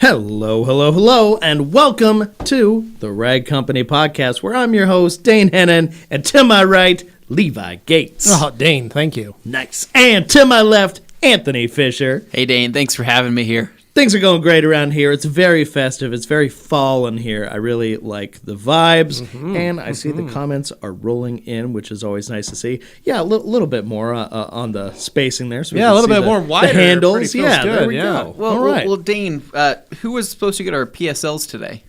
Hello, hello, hello, and welcome to the Rag Company Podcast, where I'm your host, Dane Hennon, and to my right, Levi Gates. Oh, Dane, thank you. Nice. And to my left, Anthony Fisher. Hey, Dane, thanks for having me here. Things are going great around here. It's very festive. It's very fall in here. I really like the vibes, and I see the comments are rolling in, which is always nice to see. Yeah, a little bit more on the spacing there. So we Yeah, can a little see bit more wider. The handles. Pretty feels Yeah, good, there we yeah. go. Well, All right. well, Dane, who was supposed to get our PSLs today?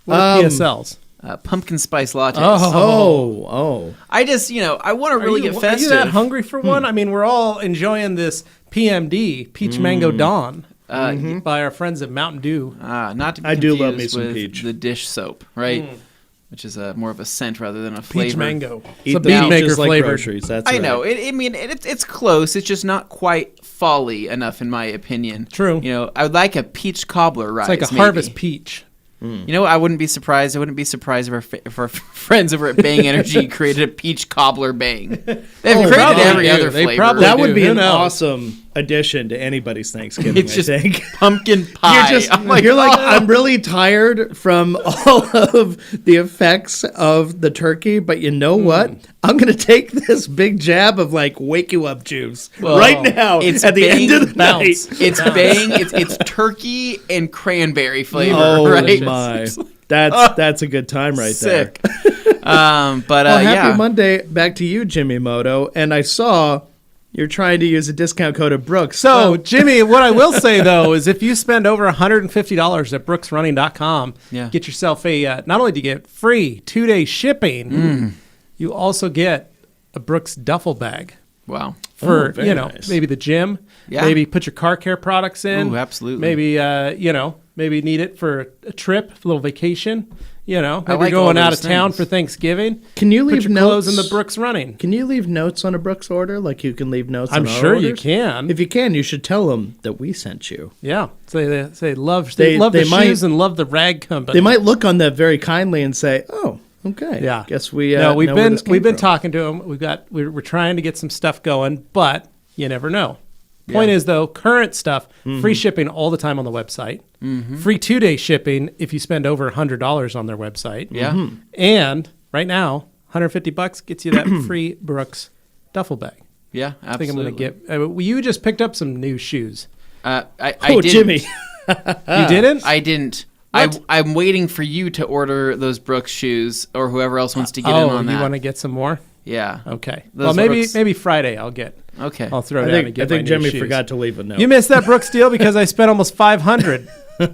What are PSLs? Pumpkin spice lattes. Oh. I just, I want to really get Are festive. you that hungry for one? I mean, we're all enjoying this PMD, Peach Mango Dawn, by our friends at Mountain Dew. Not to be I do confused love me some with peach. the dish soap, right? Which is more of a scent rather than a flavor. Peach Mango. Eat It's a the bean maker peaches like flavor. groceries. That's I right. know. It's close. It's just not quite folly enough, in my opinion. True. I would like a peach cobbler rise. It's like a maybe. harvest peach. I wouldn't be surprised. I wouldn't be surprised if our friends over at Bang Energy created a peach cobbler Bang. They've created probably every do. other They flavor. probably That would do. be Who an knows? awesome addition to anybody's Thanksgiving, It's I just think. pumpkin pie. You're like, I'm really tired from all of the effects of the turkey, but you know what? I'm going to take this big jab of wake you up juice right now it's at the Bang end of the bounce. night. It's Bang. It's turkey and cranberry flavor. Oh right? my. That's a good time right Sick. there. Well, happy yeah. Monday back to you, Jimmy Moto. And I saw you're trying to use a discount code of Brooks. So, Jimmy, what I will say, though, is if you spend over $150 at brooksrunning.com, Yeah. get yourself a, not only do you get free 2-day shipping, you also get a Brooks duffel bag. Wow. For, very nice. maybe the gym, Yeah. maybe put your car care products in. Ooh, absolutely. Maybe, maybe need it for a trip, a little vacation, maybe like you're all going out of those town things. for Thanksgiving. Can you Put leave your notes clothes in the Brooks Running. Can you leave notes on a Brooks order? Like you can leave notes I'm on our sure you orders? can. If you can, you should tell them that we sent you. Yeah. They love They the might- shoes and love the rag company. They might look on that very kindly and say, "Oh, okay, Yeah. guess we." No, we've know where been this came we've been from." talking to them. We're trying to get some stuff going, but you never know. Point is though, current stuff, free shipping all the time on the website. Free 2-day shipping if you spend over $100 on their website. Yeah. And right now, $150 gets you that free Brooks duffel bag. Yeah. Absolutely. I think I'm going to get. You just picked up some new shoes. I Oh, didn't. Jimmy. You didn't? I didn't. What? I'm waiting for you to order those Brooks shoes, or whoever else wants to get in on that. You want to get some more? Yeah. Okay. Those Well, maybe Brooks- Friday I'll get. Okay. I'll throw I down think, and get I think my new Jimmy shoes. forgot to leave a note. You missed that Brooks deal because I spent almost $500.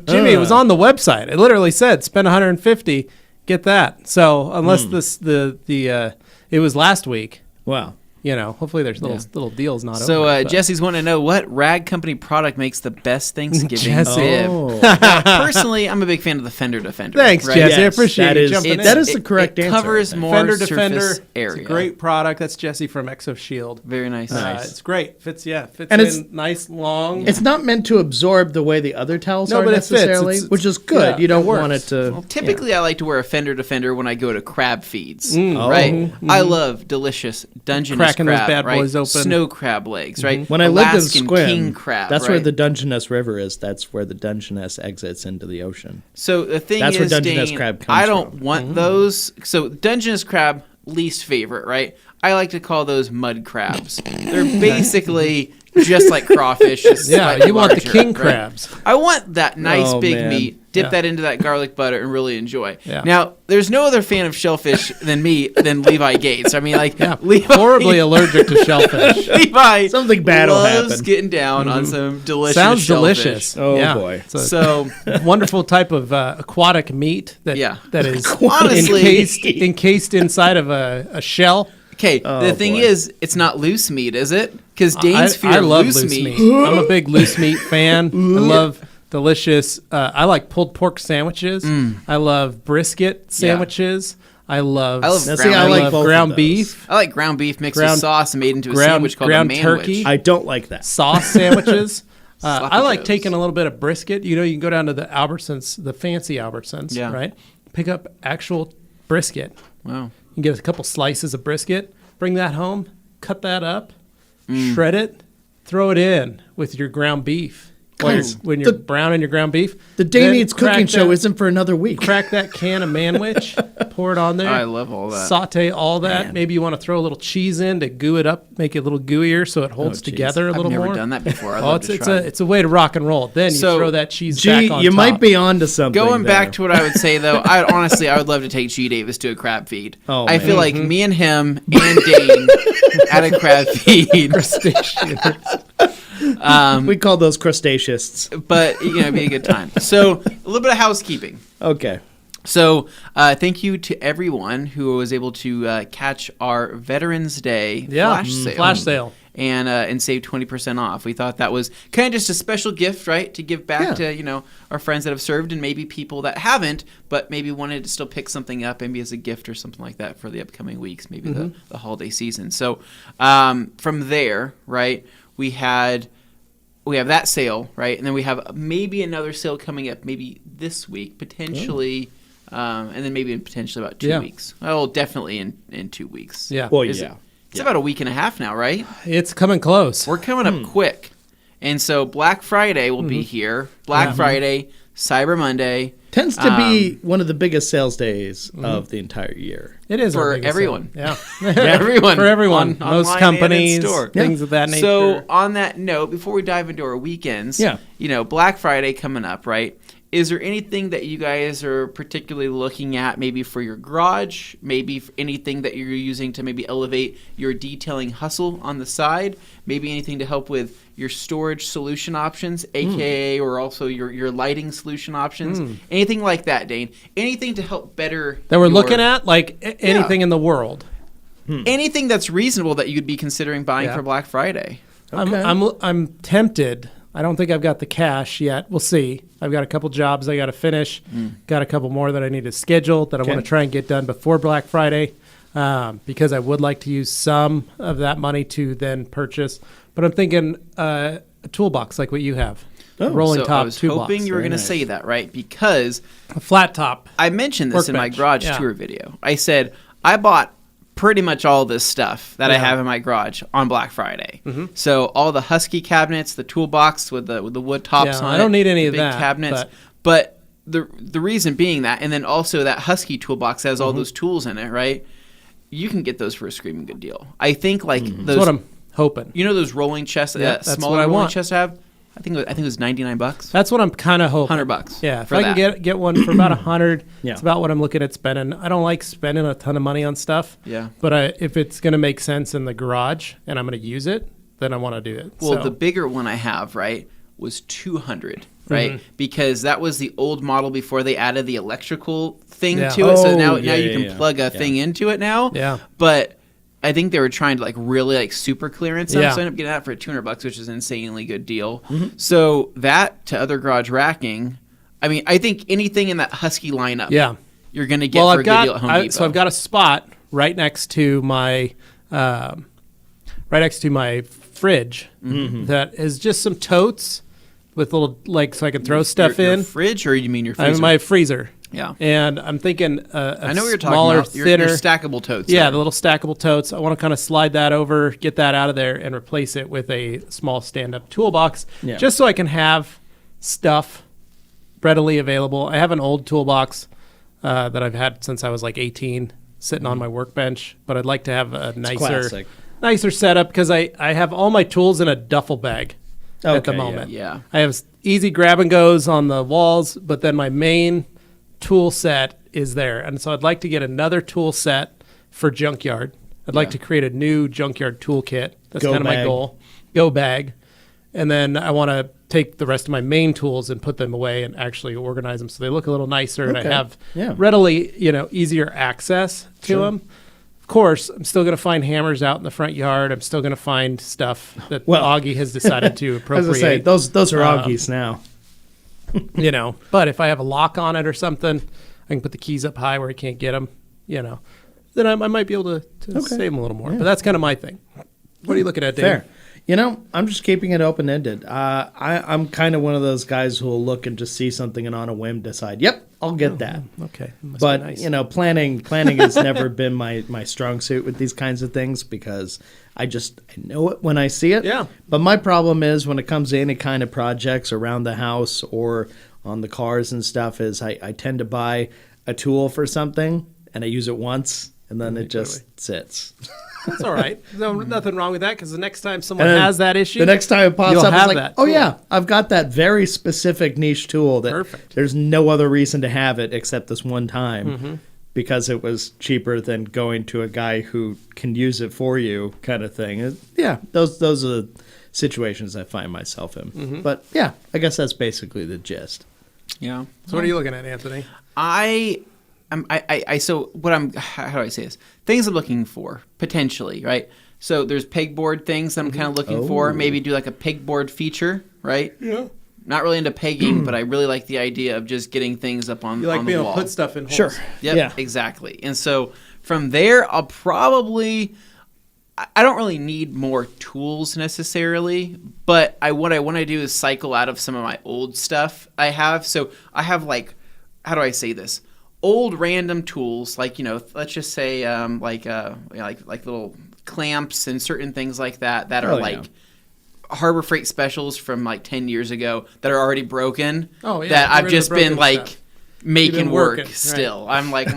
Jimmy, it was on the website. It literally said spend $150, get that. So unless it was last week, Wow. hopefully there's little deals not So over. but- Jesse's wanting to know what rag company product makes the best Thanksgiving Jesse. bib. Oh. Now, personally, I'm a big fan of the Fender Defender. Thanks, right? Jesse. I Yes, appreciate that you is- jumping in. that is the correct it answer, covers I think. more Fender surface Defender. area. It's a great product. That's Jesse from Exo Shield. Very nice. It's great. Fits And it's- in nice, long. It's not meant to absorb the way the other towels No, are but it fits. necessarily, It's- which is good. yeah, You don't it works. want it to. Well, typically, I like to wear a Fender Defender when I go to crab feeds, Oh. right? I love delicious Dungeness Cracking those crab, bad right? boys open. Snow crab legs, right? When I lived in Alaskan Squim, king crab, that's where right? the Dungeness River is. That's where the Dungeness exits into the ocean. So the thing That's where is, Dungeness Dane, crab comes I don't from. want those. So Dungeness crab, least favorite, right? I like to call those mud crabs. They're basically just like crawfish. Just Yeah, slightly you want the larger, king right? crabs. I want that nice Oh, big man. meat. Dip Yeah. that into that garlic butter and really enjoy. Yeah. Now, there's no other fan of shellfish than me, than Levi Gates. I mean, like, Yeah, Levi, horribly allergic to shellfish. Levi Something bad will loves happen. getting down on some delicious Sounds shellfish. delicious. Oh, Yeah. boy. It's a So, wonderful type of aquatic meat that Yeah. that is Honestly- encased inside of a shell. okay, the thing boy. is, it's not loose meat, is it? Because Dane's fear I of love loose meat. I'm a big loose meat fan. I love delicious. I like pulled pork sandwiches. I love brisket sandwiches. I love. I love Now, ground see, I I like love both of ground those. beef, I like ground beef mixed Ground- with sauce and made into a ground- sandwich called ground a manwich. turkey. I don't like that. sauce sandwiches. Sloppy I like joes. taking a little bit of brisket. You can go down to the Albertsons, the fancy Albertsons, Yeah. right? Pick up actual brisket. Wow. You can get a couple slices of brisket, bring that home, cut that up, shred it, throw it in with your ground beef. when you're browning your ground beef. The Dane then Eats cooking crack show that- isn't for another week. Crack that can of manwich, pour it on there. I love all that. Saute all that. Man. Maybe you want to throw a little cheese in to goo it up, make it a little gooier so it holds geez. together a I've little never more. done that before. I'd Oh, love to try. it's a way to rock and roll. Then you So, throw that cheese Gee, back on you top. might be onto something. Going there. back to what I would say though, I would love to take G Davis to a crab feed. Oh, I man. feel like me and him and Dane at a crab feed. we call those crustaceans. But it'd be a good time. So a little bit of housekeeping. Okay. So thank you to everyone who was able to catch our Veterans Day flash sale. And save 20% off. We thought that was kind of just a special gift, right, to give back to our friends that have served and maybe people that haven't, but maybe wanted to still pick something up, maybe as a gift or something like that for the upcoming weeks, maybe the holiday season. So from there, right, we have that sale, right, and then we have maybe another sale coming up, maybe this week potentially. And then maybe potentially about 2 weeks. Well, definitely in 2 weeks. Yeah. Well, yeah. It's about a week and a half now, right? It's coming close. We're coming up quick. And so Black Friday will be here. Black Friday, Cyber Monday. Tends to be one of the biggest sales days of the entire year. It is For our biggest everyone. sale. Yeah. For everyone. For everyone. On- Most online companies, and in store. things of that nature. So on that note, before we dive into our weekends, Black Friday coming up, right? Is there anything that you guys are particularly looking at, maybe for your garage, maybe anything that you're using to maybe elevate your detailing hustle on the side, maybe anything to help with your storage solution options, aka or also your lighting solution options, anything like that, Dane? Anything to help better that we're looking at, like anything in the world. anything that's reasonable that you'd be considering buying for Black Friday. Okay. I'm tempted. I don't think I've got the cash yet. We'll see. I've got a couple jobs I got to finish. Got a couple more that I need to schedule that I want to try and get done before Black Friday because I would like to use some of that money to then purchase. But I'm thinking a toolbox like what you have. A rolling So top I was toolbox. hoping you were going to say that, right? Because a flat top. I mentioned this in my Workbench, garage tour video. I said I bought pretty much all this stuff that I have in my garage on Black Friday. So all the Husky cabinets, the toolbox with the wood tops on it. I don't need any the of big that. cabinets. But the reason being that, and then also that Husky toolbox has all those tools in it, right? You can get those for a screaming good deal. I think like those. That's what I'm hoping. You know those rolling chests, that's smaller what I rolling want. chests I have? I think it was $99. That's what I'm kind of hoping. $100. Yeah, if for I that. can get one for about $100, Yeah. it's about what I'm looking at spending. I don't like spending a ton of money on stuff. Yeah. But if it's going to make sense in the garage and I'm going to use it, then I want to do it. Well, So, the bigger one I have, right, was 200, right? Because that was the old model before they added the electrical thing Yeah. to it. So Oh, now yeah, you yeah, can yeah. plug a thing into it now. Yeah. But I think they were trying to like really like super clearance them. Yeah. So I ended up getting that for $200, which is an insanely good deal. So that to other garage racking, I mean, I think anything in that Husky lineup, yeah. you're going to get for a good deal at Home Depot. So I've got a spot right next to my fridge that is just some totes with little like so I can throw stuff your in. fridge, or you mean your I freezer? have my freezer. Yeah. And I'm thinking I know what you're talking smaller, about. thinner. Your stackable totes. Yeah, there. the little stackable totes. I want to kind of slide that over, get that out of there, and replace it with a small stand-up toolbox, Yeah. just so I can have stuff readily available. I have an old toolbox that I've had since I was like 18, sitting on my workbench, but I'd like to have a classic. nicer setup because I have all my tools in a duffel bag at the Okay, moment. yeah. I have easy grab and goes on the walls, but then my main tool set is there. And so I'd like to get another tool set for junkyard. I'd like to create a new junkyard toolkit. That's Go kind of my bag. goal. Go bag. And then I want to take the rest of my main tools and put them away and actually organize them so they look a little nicer and I Okay. have Yeah. readily, easier access to them. Of course, I'm still going to find hammers out in the front yard. I'm still going to find stuff that Well, Augie has decided to As I appropriate. say, those are Augies now. But if I have a lock on it or something, I can put the keys up high where he can't get them, then I might be able to save him a little more. But that's kind of my thing. What are you looking at, Dave? Fair. I'm just keeping it open-ended. I'm kind of one of those guys who will look and just see something and on a whim decide, yep, I'll get that. Okay. Must But be nice. planning has never been my strong suit with these kinds of things because I know it when I see it. Yeah. But my problem is when it comes to any kind of projects around the house or on the cars and stuff is I tend to buy a tool for something and I use it once and then it just sits. That's all right. No, nothing wrong with that because the next time someone has that issue, the next time it pops you'll up, have it's like, that oh tool. yeah, I've got that very specific niche tool that Perfect. there's no other reason to have it except this one time because it was cheaper than going to a guy who can use it for you kind of thing. Yeah, those are the situations I find myself in. But yeah, I guess that's basically the gist. Yeah. So what are you looking at, Anthony? So what how do I say this? Things I'm looking for, potentially, right? So there's pegboard things that I'm kind of looking for. Maybe do like a pegboard feature, right? Yeah. Not really into pegging, but I really like the idea of just getting things up on, You like on being the able wall. to put stuff in holes. Sure. Yep, Yeah. exactly. And so from there, I'll probably... I don't really need more tools necessarily, but what I want to do is cycle out of some of my old stuff I have. So I have like, how do I say this? Old random tools, like, let's just say like little clamps and certain things like that are like Harbor Freight specials from like 10 years ago that are already broken. Oh, yeah. That Get I've rid of just the been broken like stuff. making work working, right. still. I'm like,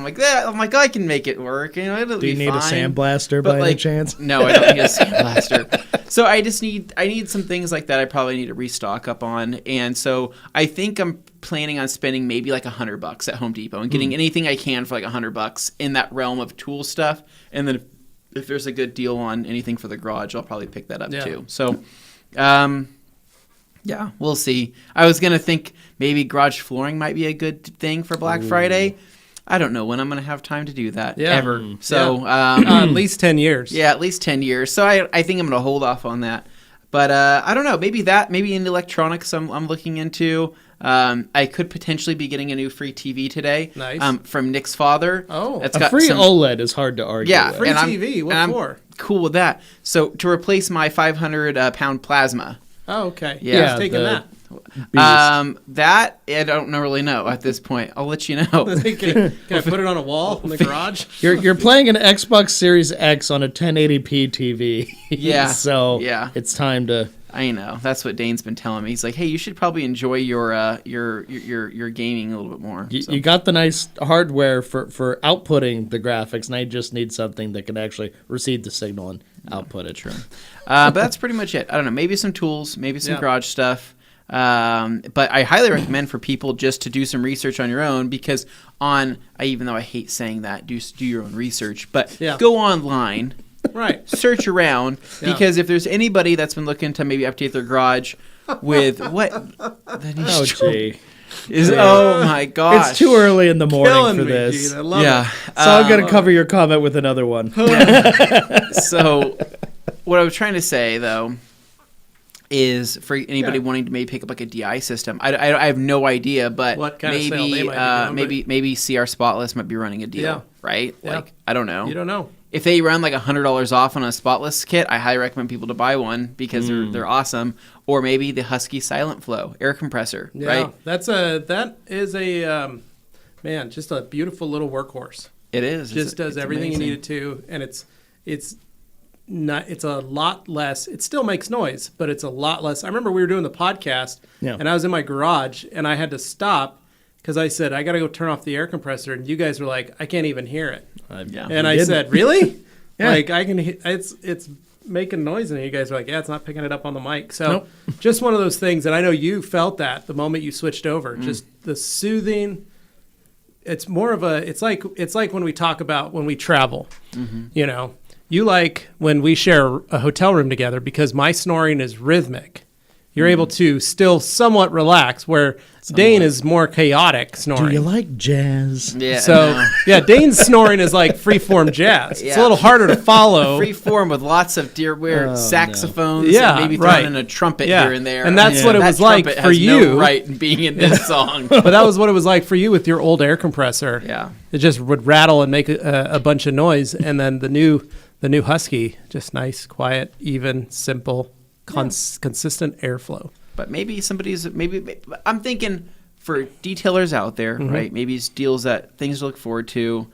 I can make it work. It'll Do you be need fine. a sandblaster But, by any chance? No, I don't need a sandblaster. So I need some things like that I probably need to restock up on. And so I think I'm planning on spending maybe like $100 at Home Depot and getting anything I can for like $100 in that realm of tool stuff. And then if there's a good deal on anything for the garage, I'll probably pick that up too. So, yeah, we'll see. I was going to think maybe garage flooring might be a good thing for Black Friday. I don't know when I'm going to have time to do that ever. So at least 10 years. Yeah, at least 10 years. So I think I'm going to hold off on that. But I don't know. Maybe in electronics I'm looking into. I could potentially be getting a new free TV today. Nice. From Nick's father. Oh. It's A got free some, OLED is hard to argue with. Free and TV. What for? Cool with that. So to replace my 500-pound plasma. Oh, okay. Yeah, Who's taking that? That I don't really know at this point. I'll let you know. Can I put it on a wall in the garage? You're playing an Xbox Series X on a 1080p TV. Yeah. So Yeah. it's time to. I know. That's what Dane's been telling me. He's like, hey, you should probably enjoy your gaming a little bit more. So. You got the nice hardware for outputting the graphics, and I just need something that can actually receive the signal and output it. True. But that's pretty much it. I don't know. Maybe some tools, maybe some garage stuff. But I highly recommend for people just to do some research on your own because even though I hate saying that, do your own research. But go online. Right. Search around because if there's anybody that's been looking to maybe update their garage with what Oh, gee. oh my gosh, It's too early in the morning Killing for me, this. Gene. I love yeah. it. So I'm going to cover your comment with another one. So what I was trying to say though is for anybody wanting to maybe pick up like a DI system, I have no idea, but What kind of sale they might be doing, maybe CR Spotless might be running a deal, right? Yeah. Like I don't know. You don't know. If they run like $100 off on a Spotless kit, I highly recommend people to buy one because they're awesome. Or maybe the Husky Silent Flow air compressor, right? That is a just a beautiful little workhorse. It is. Just does everything you need it to, and it's a lot less. It still makes noise, but it's a lot less. I remember we were doing the podcast, and I was in my garage, and I had to stop because I said I got to go turn off the air compressor, and you guys were like, I can't even hear it. And I said, really? Like I can. It's making noise, and you guys are like, yeah, it's not picking it up on the mic. So just one of those things, and I know you felt that the moment you switched over. Just the soothing. It's more of a. It's like when we talk about when we travel. You know, you like when we share a hotel room together because my snoring is rhythmic. You're able to still somewhat relax, where Dane is more chaotic snoring. Do you like jazz? Yeah. So, Dane's snoring is like freeform jazz. It's a little harder to follow. Free form with lots of weird saxophones. Yeah, and maybe right. throwing in a trumpet here and there. And that's what it was like trumpet for has you. No right in being in this song. But that was what it was like for you with your old air compressor. Yeah. It just would rattle and make a bunch of noise. And then the new Husky, just nice, quiet, even, simple, consistent airflow. But maybe I'm thinking for detailers out there, right? Maybe it's things to look forward to.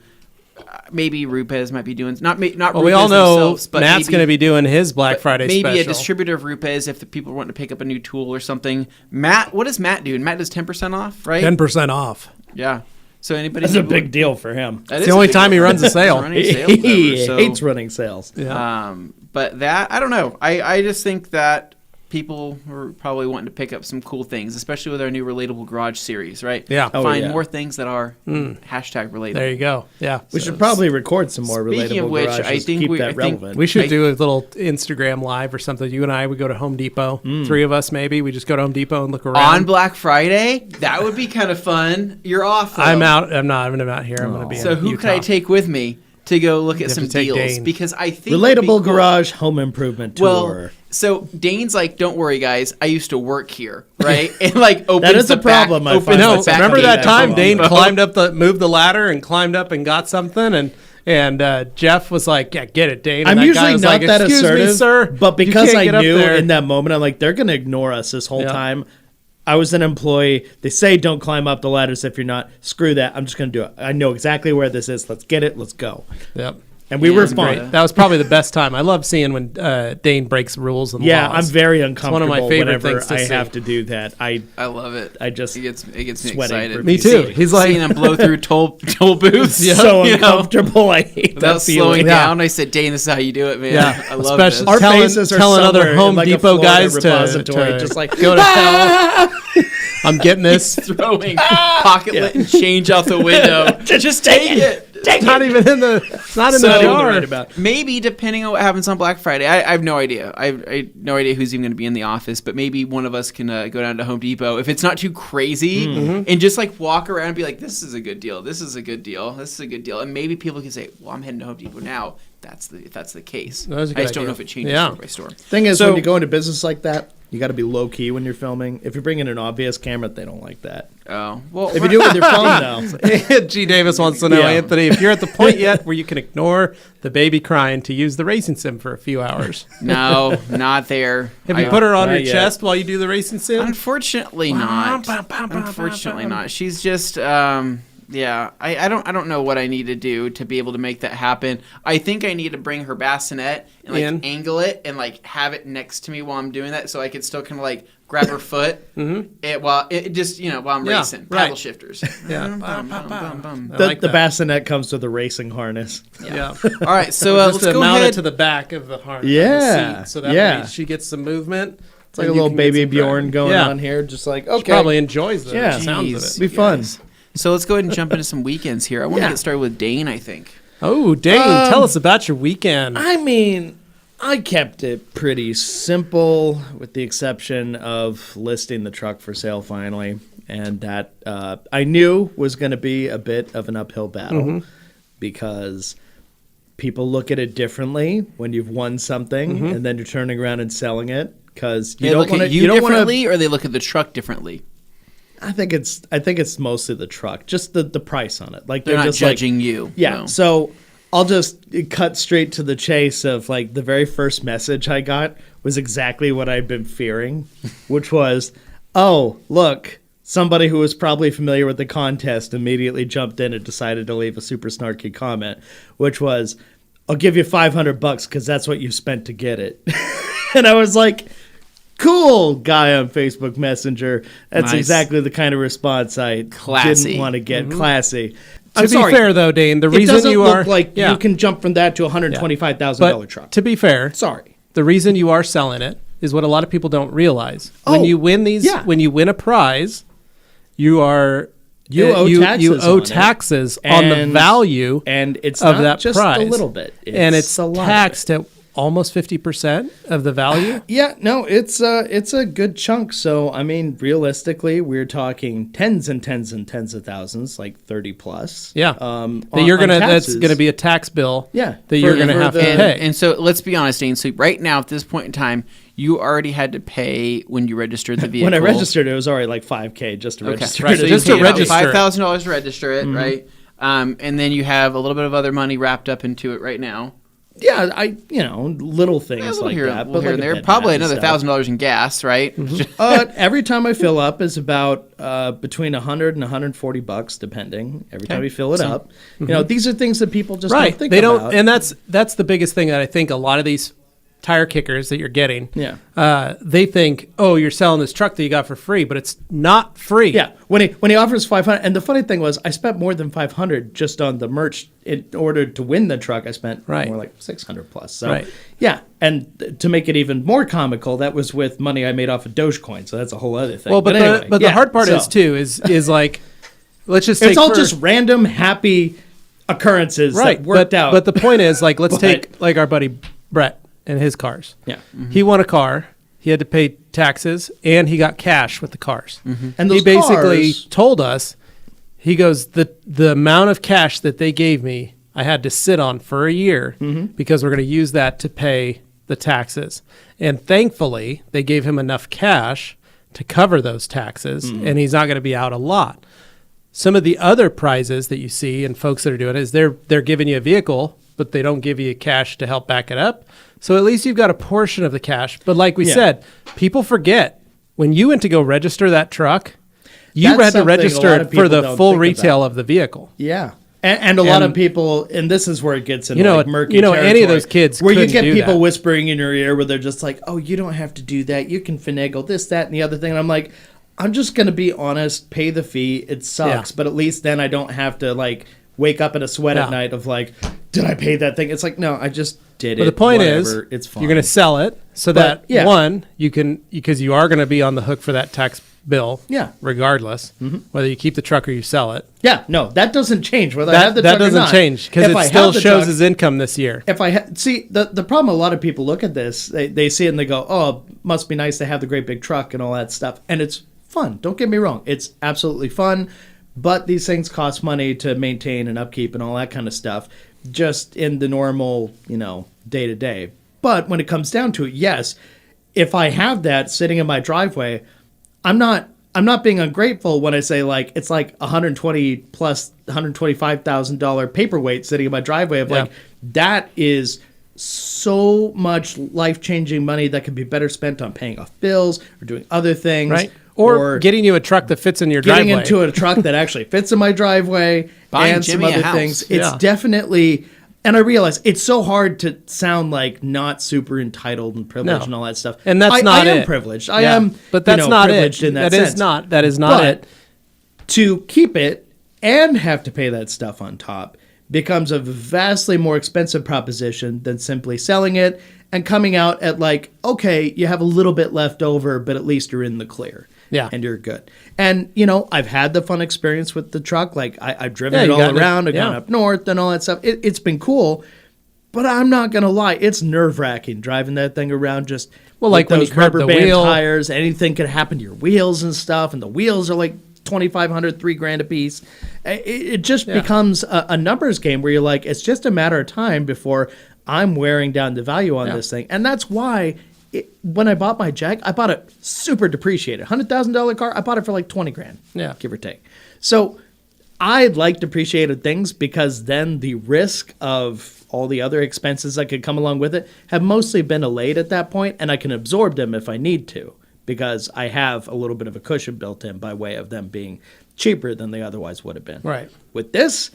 Maybe Rupes might be doing not well, Rupes we all know themselves, but Matt's going to be doing his Black Friday maybe special. a distributor of Rupes if the people want to pick up a new tool or something. Matt, what does Matt do? Matt does 10% off, right? 10% off. Yeah. So anybody That's a big deal for him. It's the only time he runs a sale. He hates running sales. Yeah. But that, I don't know. I just think that people are probably wanting to pick up some cool things, especially with our new Relatable Garage series, right? Yeah. Find more things that are hashtag relatable. There you go. Yeah. We should probably record some more Speaking Relatable of which, Garages I think to keep that relevant. We should do a little Instagram live or something. You and I would go to Home Depot. 3 of us maybe. We just go to Home Depot and look around. On Black Friday? That would be kind of fun. You're off, though. I'm out. I'm not. I'm out here. I'm going to be So in who Utah. could I take with me to go look at some deals? Dane. Because I think Relatable Garage Home Improvement Tour. Well, so Dane's like, don't worry, guys. I used to work here, right? And like, opens that is the a problem. Back, I find No, the back remember gate that as time well. Dane moved the ladder and climbed up and got something and Jeff was like, yeah, get it, Dane. And I'm that guy usually was not like, that excuse assertive, me, sir, but you because can't I get up knew there. in that moment, I'm like, they're going to ignore us this whole time. I was an employee. They say don't climb up the ladders if you're not. Screw that. I'm just going to do it. I know exactly where this is. Let's get it. Let's go. Yep. And we were fine. great. That was probably the best time. I love seeing when Dane breaks rules and Yeah, laws. I'm very uncomfortable one of my favorite whenever things to I see. have to do that. I love it. I just it gets me sweating excited. Me too. He's like Seeing him blow through toll booths. so you know, uncomfortable. I hate without that slowing feeling. down. I said, Dane, this is how you do it, man. Yeah, I love especially this. Our telling faces are telling other somewhere in Home like a Depot Florida guys repository, to just like go to hell. I'm getting this. Throwing pocket-lit and change out the window. Just take it. It's not even in the jar. Right about. Maybe depending on what happens on Black Friday, I have no idea. I have no idea who's even going to be in the office. But maybe one of us can go down to Home Depot if it's not too crazy, and just like walk around and be like, "This is a good deal. This is a good deal. This is a good deal." And maybe people can say, "Well, I'm heading to Home Depot now." If that's the case, I just don't know if it changes store by store. Thing is, So- when you go into business like that, you got to be low key when you're filming. If you're bringing an obvious camera, they don't like that. Oh well, If you do it with your phone, though, G. Davis wants to know, Yeah. Anthony, if you're at the point yet where you can ignore the baby crying to use the racing sim for a few hours. no, not there. Have you put her on Not your yet. chest while you do the racing sim? Unfortunately not. Unfortunately not. She's just yeah. I don't know what I need to do to be able to make that happen. I think I need to bring her bassinet and like angle it and like have it next to me while I'm doing that, so I could still kind of like grab her foot while I'm racing. Paddle shifters. Yeah. the bassinet comes with a racing harness. Yeah. All right. So Just let's to go mount ahead. it to the back of the harness. Yeah. So that way she gets some movement. It's like a little baby Bjorn going on here, just like, okay. She probably enjoys the Yeah. sounds Jeez. of it. Be fun. So let's go ahead and jump into some weekends here. I want to get started with Dane, I think. Oh, Dane, tell us about your weekend. I mean, I kept it pretty simple with the exception of listing the truck for sale finally. And that I knew was going to be a bit of an uphill battle because people look at it differently when you've won something and then you're turning around and selling it because you They don't look want at to. you You don't want differently, or they look at the truck differently. I think it's mostly the truck, just the price on it. Like They're not just judging you. Yeah. No. So I'll just cut straight to the chase of like the very first message I got was exactly what I'd been fearing, which was, oh, look, somebody who was probably familiar with the contest immediately jumped in and decided to leave a super snarky comment, which was, I'll give you $500 because that's what you spent to get it. And I was like, cool, guy on Facebook Messenger. That's Nice. exactly the kind of response I Classy. didn't want to get. Classy. To be fair, though, Dane, the reason doesn't you look are like you can jump from that to a $125,000 truck. To be fair, Sorry. the reason you are selling it is what a lot of people don't realize. Oh, When you win these, yeah. when you win a prize, you are You owe taxes you owe on it. taxes on the And- value And it's of not that just prize. a little bit. and it's a lot. taxed at almost 50% of the value. Yeah, no, it's a good chunk. So I mean, realistically, we're talking tens and tens and tens of thousands, like 30 plus. Yeah, on that's taxes. gonna be a tax bill. Yeah, that you're for gonna have to the- pay. And so let's be honest, Dane. So right now, at this point in time, you already had to pay when you registered the vehicle. When I registered, it was already like $5,000 just to register. right. it. Just to register it. $5,000 to register it, right? And then you have a little bit of other money wrapped up into it right now. little things like that. But here and there. Probably another $1,000 in gas, right? Every time I fill up is about between $100 and $140, depending. Every time you fill it up. These are things that people just don't think about. And that's the biggest thing that I think a lot of these tire kickers that you're getting, they think, oh, you're selling this truck that you got for free, but it's not free. Yeah, when he offers $500, and the funny thing was, I spent more than $500 just on the merch in order to win the truck. I spent more like $600 plus. So and to make it even more comical, that was with money I made off of Dogecoin. So that's a whole other thing. Well, but the hard part is like, let's just take just random happy occurrences that worked out. But the point is, like, let's take like our buddy Brett and his cars. Yeah. He won a car. He had to pay taxes, and he got cash with the cars. And he basically told us, he goes, the amount of cash that they gave me, I had to sit on for a year because we're going to use that to pay the taxes. And thankfully, they gave him enough cash to cover those taxes, and he's not going to be out a lot. Some of the other prizes that you see and folks that are doing it is they're giving you a vehicle, but they don't give you cash to help back it up. So at least you've got a portion of the cash. But like we said, people forget, when you went to go register that truck, you had to register it for the full retail of the vehicle. Yeah. And a lot of people, and this is where it gets into like murky territory, any of those kids where you get people whispering in your ear where they're just like, oh, you don't have to do that. You can finagle this, that, and the other thing. And I'm like, I'm just going to be honest, pay the fee. It sucks. But at least then I don't have to like wake up in a sweat at night of like, did I pay that thing? It's like, no, I just did it. But the point is, it's fine. You're going to sell it so that one, you can, because you are going to be on the hook for that tax bill, regardless, whether you keep the truck or you sell it. Yeah, no, that doesn't change whether I have the truck or not. That doesn't change because it still shows his income this year. If see the problem, a lot of people look at this, they see it and they go, oh, it must be nice to have the great big truck and all that stuff, and it's fun. Don't get me wrong, it's absolutely fun, but these things cost money to maintain and upkeep and all that kind of stuff, just in the normal, day to day. But when it comes down to it, yes, if I have that sitting in my driveway, I'm not being ungrateful when I say like it's like $120 plus $125,000 paperweight sitting in my driveway of like that is so much life-changing money that could be better spent on paying off bills or doing other things. Right. Or getting you a truck that fits in your driveway. Getting into a truck that actually fits in my driveway and some other things. It's definitely, and I realize it's so hard to sound like not super entitled and privileged and all that stuff. And that's not it. I am privileged. I am, but that's not privileged it. In that sense. That is not it. To keep it and have to pay that stuff on top becomes a vastly more expensive proposition than simply selling it and coming out at like, okay, you have a little bit left over, but at least you're in the clear. Yeah. And you're good. And, I've had the fun experience with the truck. Like, I've driven it all around. I've gone up north and all that stuff. It's been cool. But I'm not going to lie. It's nerve-wracking driving that thing around just like when those you curb rubber the band wheel. tires. Anything could happen to your wheels and stuff. And the wheels are like $2,500, $3,000 a piece. It just becomes a numbers game where you're like, it's just a matter of time before I'm wearing down the value on this thing. And that's why when I bought my Jag, I bought it super depreciated. $100,000 car, I bought it for like $20,000, give or take. So I like depreciated things because then the risk of all the other expenses that could come along with it have mostly been allayed at that point, and I can absorb them if I need to because I have a little bit of a cushion built in by way of them being cheaper than they otherwise would have been. Right. With this,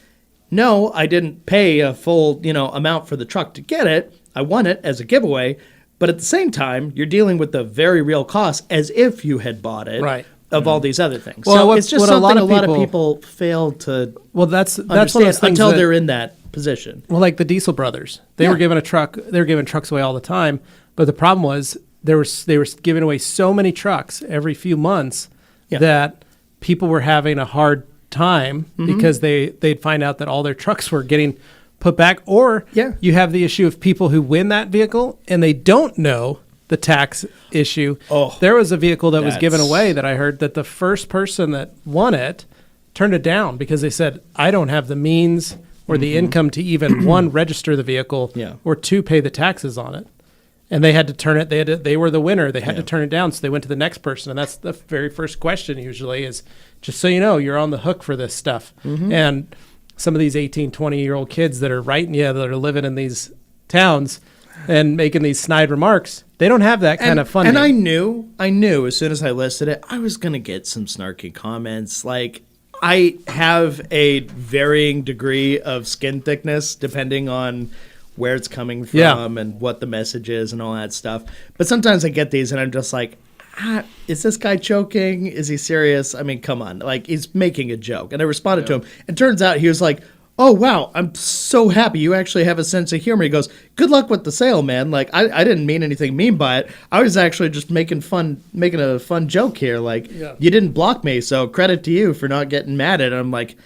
no, I didn't pay a full, amount for the truck to get it. I won it as a giveaway. But at the same time, you're dealing with the very real cost as if you had bought it of all these other things. Well, it's just something a lot of people fail to that's one of understand those things until they're in that position. Well, like the Diesel brothers. They were giving trucks away all the time. But the problem was they were giving away so many trucks every few months that people were having a hard time because they'd find out that all their trucks were getting put back, or you have the issue of people who win that vehicle and they don't know the tax issue. There was a vehicle that was given away that I heard that the first person that won it turned it down because they said, I don't have the means or the income to even one, register the vehicle or two, pay the taxes on it. And they had to turn it, they were the winner. They had to turn it down. So they went to the next person. And that's the very first question usually is, just so you know, you're on the hook for this stuff. And some of these 18, 20-year-old kids that are writing that are living in these towns and making these snide remarks. They don't have that kind of funding. And I knew as soon as I listed it, I was going to get some snarky comments. Like, I have a varying degree of skin thickness depending on where it's coming from and what the message is and all that stuff. But sometimes I get these and I'm just like, is this guy joking? Is he serious? I mean, come on. Like, he's making a joke. And I responded to him. And turns out he was like, oh, wow, I'm so happy you actually have a sense of humor. He goes, good luck with the sale, man. Like, I didn't mean anything mean by it. I was actually just making a fun joke here. Like, you didn't block me, so credit to you for not getting mad at it. I'm like,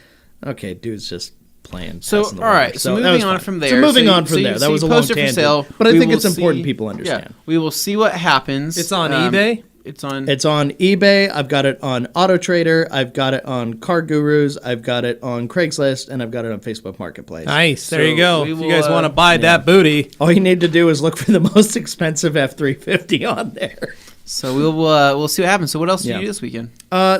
okay, dude's just playing. So, all right, so moving on from there. That was a long tangent. Sale, but I think it's important people understand. Yeah, we will see what happens. It's on eBay? It's on eBay. I've got it on Auto Trader. I've got it on Car Gurus. I've got it on Craigslist, and I've got it on Facebook Marketplace. Nice. There you go. If you guys want to buy that booty, all you need to do is look for the most expensive F350 on there. So we'll see what happens. So what else did you do this weekend?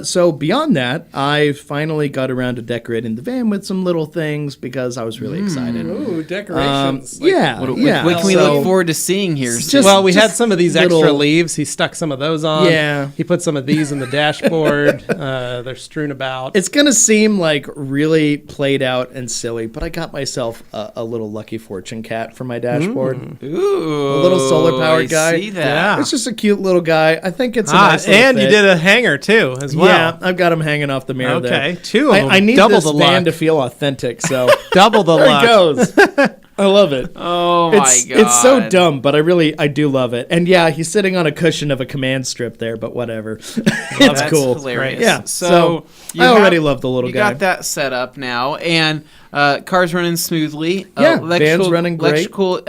So beyond that, I finally got around to decorating the van with some little things because I was really excited. Ooh, decorations. What can we look forward to seeing here? We had some of these extra leaves. He stuck some of those on. Yeah. He put some of these in the dashboard. They're strewn about. It's going to seem like really played out and silly, but I got myself a little Lucky Fortune cat for my dashboard. Ooh. A little solar powered guy. I see that. Yeah. It's just a cute little guy. I think it's a nice little and fit. You did a hanger too, as well. Yeah, I've got him hanging off the mirror there. Okay, two of them. I need double this the van luck. to feel authentic, so double the there luck. it goes. I love it. Oh my god, it's so dumb, but I do love it. And yeah, he's sitting on a cushion of a command strip there, but whatever. It's cool. Hilarious. Yeah. So I already love the little guy. You got that set up now, and car's running smoothly. Van's running great. Electrical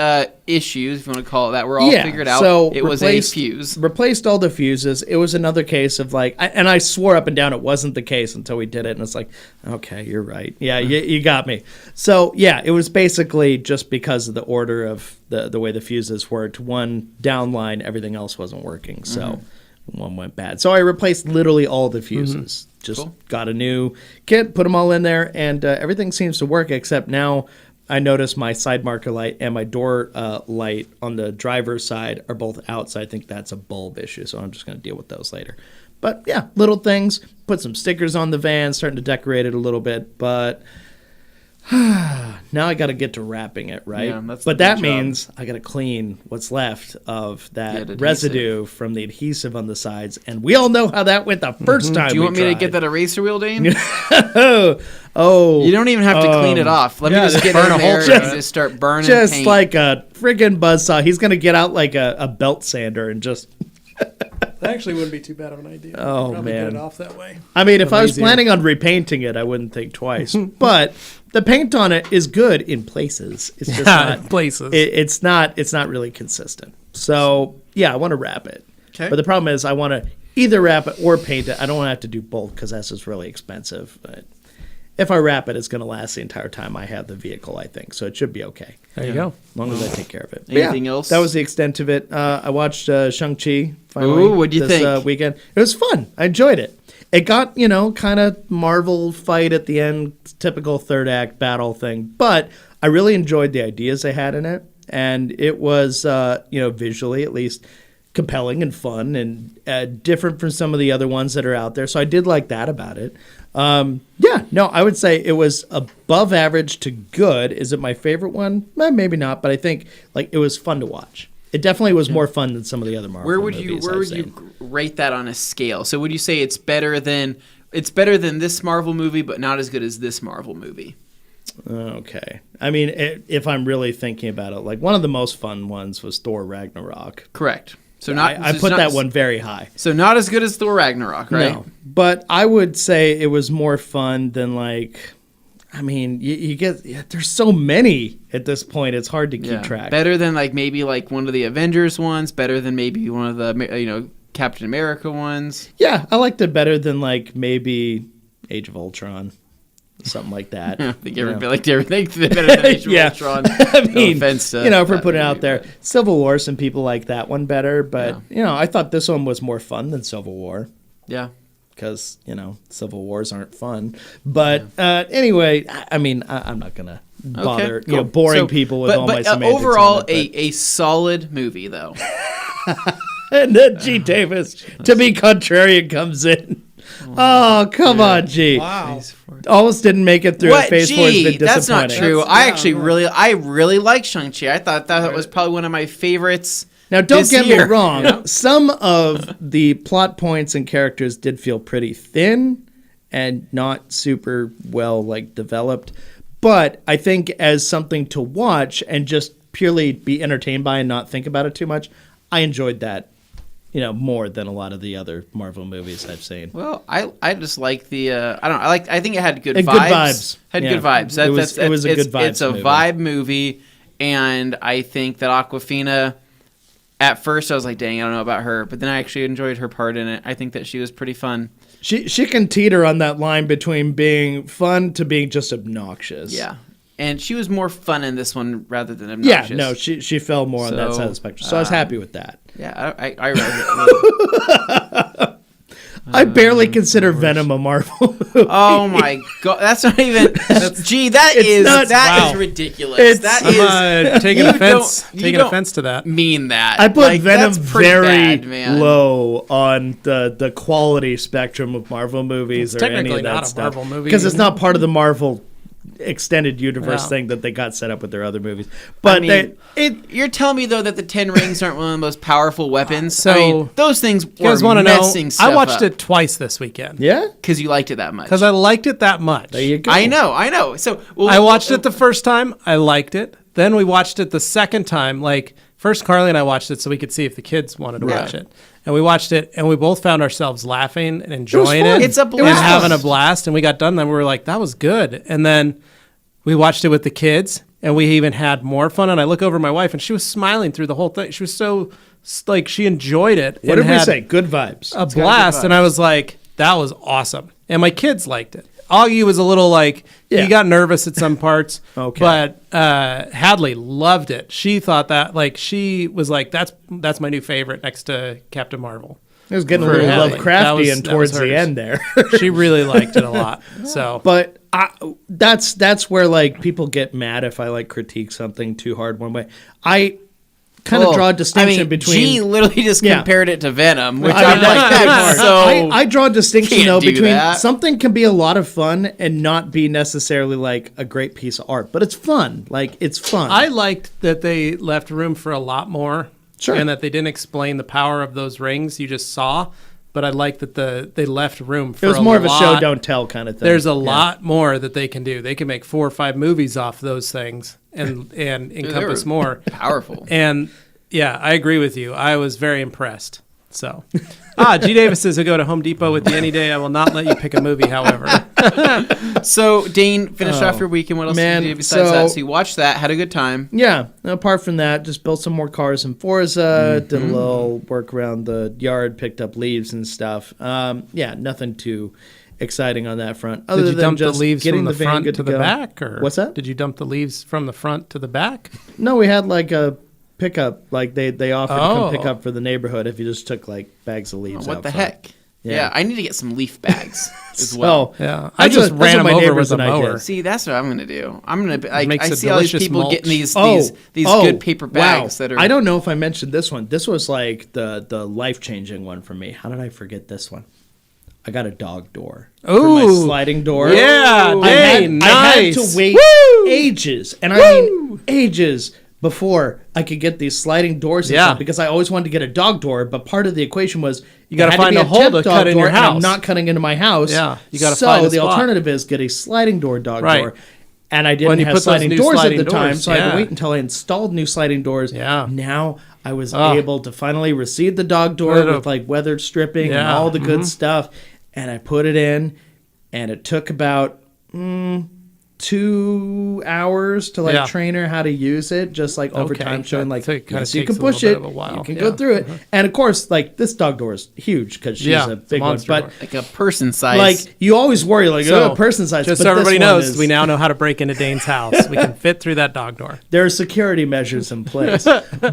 issues, if you want to call it that, were all figured out. So it was a fuse. Replaced all the fuses. It was another case of like, and I swore up and down it wasn't the case until we did it, and it's like, okay, you're right. Yeah, you got me. So yeah, it was basically just because of the order of the way the fuses worked. One downline, everything else wasn't working. So one went bad. So I replaced literally all the fuses. Just got a new kit, put them all in there, and everything seems to work, except now I notice my side marker light and my door light on the driver's side are both out, so I think that's a bulb issue, so I'm just going to deal with those later. But yeah, little things. Put some stickers on the van, starting to decorate it a little bit, but now I got to get to wrapping it, right? Yeah, but that means I got to clean what's left of that residue from the adhesive on the sides, and we all know how that went the first time. Do you want me to get that eraser wheel, Dane? Oh, you don't even have to clean it off. Let me just get in there and just start burning just paint. like a friggin' buzzsaw. He's gonna get out like a belt sander and just. That actually wouldn't be too bad of an idea. Oh, Probably man. get it off that way. I mean, if I was planning on repainting it, I wouldn't think twice. But the paint on it is good in places. It's just not places. It's not really consistent. So yeah, I want to wrap it. Okay. But the problem is, I want to either wrap it or paint it. I don't want to have to do both because that's just really expensive. But if I wrap it, it's going to last the entire time I have the vehicle, I think. So it should be okay. There you go. As long as I take care of it. Anything else? That was the extent of it. I watched Shang-Chi finally. Ooh, what'd you think? Weekend. It was fun. I enjoyed it. It got, kind of Marvel fight at the end, typical third act battle thing. But I really enjoyed the ideas they had in it. And it was, visually at least, compelling and fun and different from some of the other ones that are out there. So I did like that about it. I would say it was above average to good. Is it my favorite one? Maybe not, but I think it was fun to watch. It definitely was more fun than some of the other Marvel movies. Where would you rate that on a scale? So would you say it's better than this Marvel movie, but not as good as this Marvel movie? Okay. I mean, if I'm really thinking about it, one of the most fun ones was Thor Ragnarok. Correct. So I put that one very high. So not as good as Thor Ragnarok, right? No, but I would say it was more fun than you get. There's so many at this point. It's hard to keep track. Better than maybe one of the Avengers ones. Better than maybe one of the Captain America ones. Yeah, I liked it better than maybe Age of Ultron. Something like that. I think everybody liked everything better than Age of Ultron. I mean, no offense to if we're putting it out there, Civil War, some people like that one better, but I thought this one was more fun than Civil War. Yeah. Because, Civil Wars aren't fun. But anyway, I mean, I'm not going to bother boring people with all my semantics. Overall, a solid movie, though. And then G. Davis, to be contrarian, comes in. Oh, come on, G. Wow. Almost didn't make it through. What? Phase 4 has been disappointing. That's not true. I really like Shang-Chi. I thought that was probably one of my favorites. Now, don't get me wrong. Some of the plot points and characters did feel pretty thin and not super well developed. But I think as something to watch and just purely be entertained by and not think about it too much, I enjoyed that, more than a lot of the other Marvel movies I've seen. Well, I just like the I think it had good vibes. Good vibes. Had good vibes. It was a good vibes. It's a vibe movie, and I think that Awkwafina. At first, I was like, "Dang, I don't know about her," but then I actually enjoyed her part in it. I think that she was pretty fun. She can teeter on that line between being fun to being just obnoxious. Yeah. And she was more fun in this one rather than obnoxious. Yeah, no, she fell more on that side of the spectrum. So I was happy with that. Yeah, I read it. I barely consider Venom a Marvel movie. Oh my god, that's not even. That is ridiculous. I'm taking offense to that. Mean that. I put Venom very low on the quality spectrum of Marvel movies or any of that not stuff. A Marvel movie because it's not part of the Marvel extended universe thing that they got set up with their other movies. But you're telling me though that the 10 rings aren't one of the most powerful weapons. So those things you guys want to know? I watched it twice this weekend. Yeah, because you liked it that much. Because I liked it that much. There you go. I know. So I watched it the first time. I liked it. Then we watched it the second time. First, Carly and I watched it so we could see if the kids wanted to watch it. And we watched it, and we both found ourselves laughing and enjoying it. It's a blast. And having a blast. And we got done, and we were like, that was good. And then we watched it with the kids, and we even had more fun. And I look over at my wife, and she was smiling through the whole thing. She was so, she enjoyed it. What did we say? Good vibes. A blast. And I was like, that was awesome. And my kids liked it. Augie was a little he got nervous at some parts. Okay. But Hadley loved it. She thought that, she was like, that's my new favorite next to Captain Marvel. It was getting a little Lovecraftian towards the end there. She really liked it a lot. So, but that's where people get mad if I critique something too hard one way. I kind of draw a distinction between. G literally just compared it to Venom, which I draw a distinction though between that. Something can be a lot of fun and not be necessarily a great piece of art, but it's fun. It's fun. I liked that they left room for a lot more. Sure. And that they didn't explain the power of those rings. You just saw. But I like that they left room for a lot. It was more of a show, don't tell kind of thing. There's a lot more that they can do. They can make 4 or 5 movies off those things and encompass more. Powerful. And, yeah, I agree with you. I was very impressed. So, G. Davis says he'll go to Home Depot with you any day. I will not let you pick a movie, however. So, Dane, finished off your weekend. What else did you do besides that? So you watched that, had a good time. Yeah. Apart from that, just built some more cars in Forza, did a little work around the yard, picked up leaves and stuff. Nothing too exciting on that front. Did you dump the leaves from the front to the back? Or what's that? Did you dump the leaves from the front to the back? No, we had a pickup, they offered to come pick up for the neighborhood if you just took bags of leaves. What the heck? Yeah, I need to get some leaf bags as well. Yeah, I just ran them over with a mower. See, that's what I'm gonna do. I'm gonna. I see all these delicious people mulch. getting these good paper bags that are. I don't know if I mentioned this one. This was the life-changing one for me. How did I forget this one? I got a dog door for my sliding door. Yeah, nice. I had to wait ages, and I mean ages, before I could get these sliding doors and stuff, because I always wanted to get a dog door, but part of the equation was you got to find a hole to cut in your house. I'm not cutting into my house. Yeah, you got to find a spot. So the alternative is get a sliding door dog door. And I didn't have sliding doors at the time, so I had to wait until I installed new sliding doors. Yeah. Now I was able to finally receive the dog door with weathered stripping and all the good stuff, and I put it in, and it took about 2 hours to train her how to use it, just over time, showing yes, you can push it, you can go through it, and of course this dog door is huge because she's a big one, but like a person size. You always worry a person size. Just but so everybody knows, we now know how to break into Dane's house. We can fit through that dog door. There are security measures in place,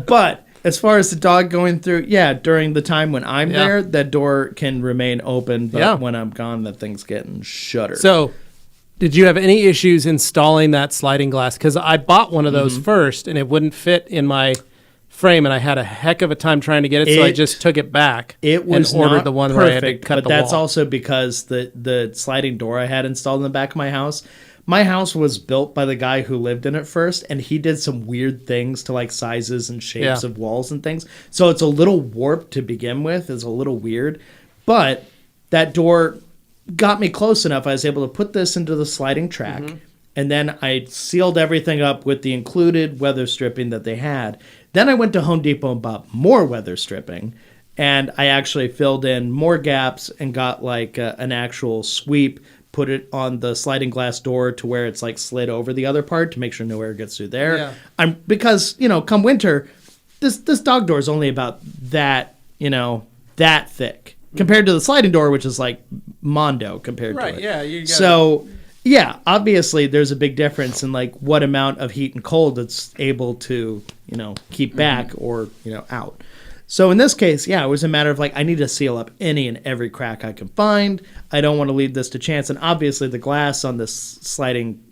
but. As far as the dog going through, during the time when I'm there, that door can remain open, but when I'm gone, that thing's getting shuttered. So, did you have any issues installing that sliding glass? Because I bought one of those first, and it wouldn't fit in my frame, and I had a heck of a time trying to get it, so I just took it back. It was and ordered not the one perfect, where I had to cut but the that's wall. also because the sliding door I had installed in the back of my house. My house was built by the guy who lived in it first, and he did some weird things to like sizes and shapes of walls and things. So it's a little warped to begin with. It's a little weird, but that door got me close enough. I was able to put this into the sliding track, and then I sealed everything up with the included weather stripping that they had. Then I went to Home Depot and bought more weather stripping, and I actually filled in more gaps and got like an actual sweep, put it on the sliding glass door to where it's like slid over the other part to make sure no air gets through there. Yeah. Because, come winter, this dog door is only about that, that thick compared to the sliding door, which is like Mondo compared to it. Yeah. So, yeah, obviously there's a big difference in like what amount of heat and cold it's able to, keep back or, out. So in this case, it was a matter of like, I need to seal up any and every crack I can find. I don't want to leave this to chance. And obviously the glass on this sliding,